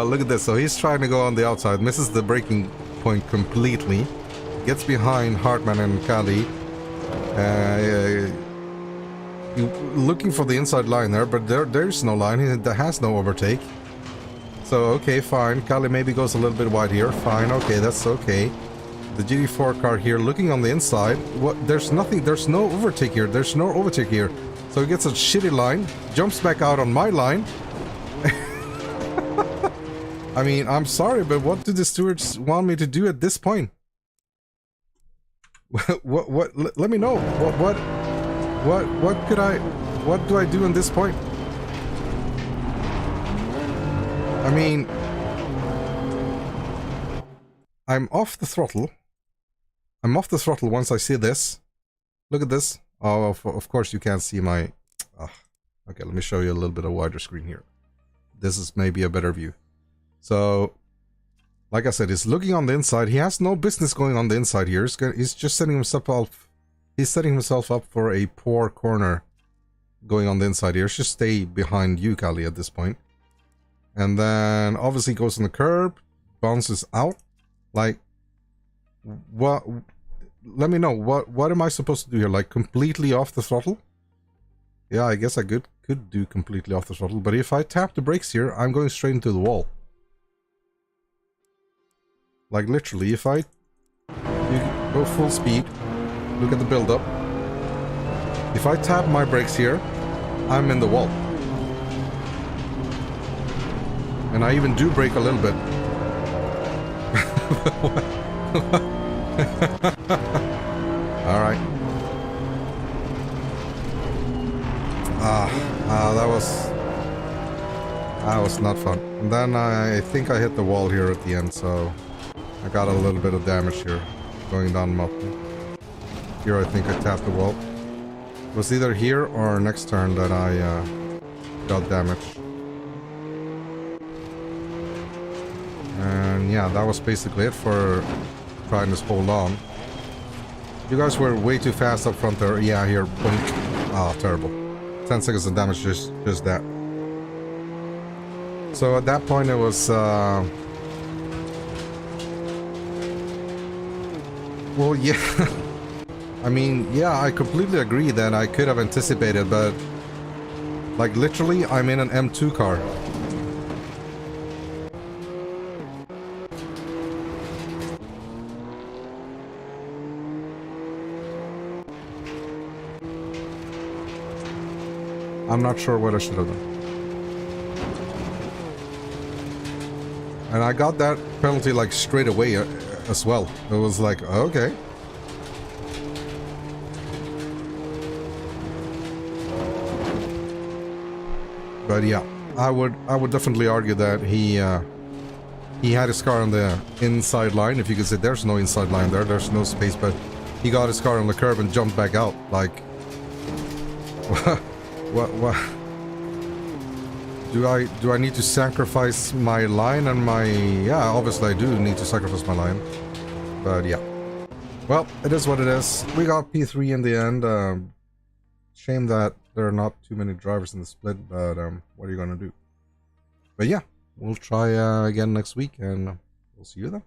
Look at this. So he's trying to go on the outside, misses the braking point completely, gets behind Hartman and Kali. Looking for the inside line there, but there's no line. There has no overtake. So okay, fine. Kali maybe goes a little bit wide here. Fine. Okay, that's okay. The GT4 car here looking on the inside. What? There's nothing. There's no overtake here. There's no overtake here. So he gets a shitty line, jumps back out on my line. I mean, I'm sorry, but what do the stewards want me to do at this point? What? Let me know. What do I do in this point? I mean, I'm off the throttle. I'm off the throttle once I see this. Look at this. Oh, of course you can't see my... Oh, okay, let me show you a little bit of wider screen here. This is maybe a better view. So, like I said, he's looking on the inside. He has no business going on the inside here. He's just setting himself up. He's setting himself up for a poor corner going on the inside here. Just stay behind you, Kali, at this point. And then, obviously, goes on the curb. Bounces out. Like, what... Let me know, what am I supposed to do here? Like, completely off the throttle? Yeah, I guess I could do completely off the throttle, but if I tap the brakes here, I'm going straight into the wall. Like, literally, if I go full speed, look at the build-up. If I tap my brakes here, I'm in the wall. And I even do brake a little bit. Alright. That was not fun. And then I think I hit the wall here at the end, so I got a little bit of damage here going down the mountain. Here I think I tapped the wall. It was either here or next turn that I got damaged. And yeah, that was basically it for trying to hold on. You guys were way too fast up front there. Yeah, here. Boink. Ah, terrible. 10 seconds of damage, just that. So at that point it was... Well, yeah. I mean, yeah, I completely agree that I could have anticipated, but... Like, literally, I'm in an M2 car. I'm not sure what I should have done. And I got that penalty like straight away as well. It was like, okay. But yeah, I would definitely argue that he had his car on the inside line. If you could say there's no inside line there, there's no space, but he got his car on the curb and jumped back out. Like, what? Do I need to sacrifice my line and my... Yeah, obviously I do need to sacrifice my line. But yeah. Well, it is what it is. We got P3 in the end. Shame that there are not too many drivers in the split, but what are you gonna do? But yeah, we'll try again next week, and we'll see you then.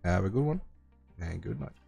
Have a good one, and good night.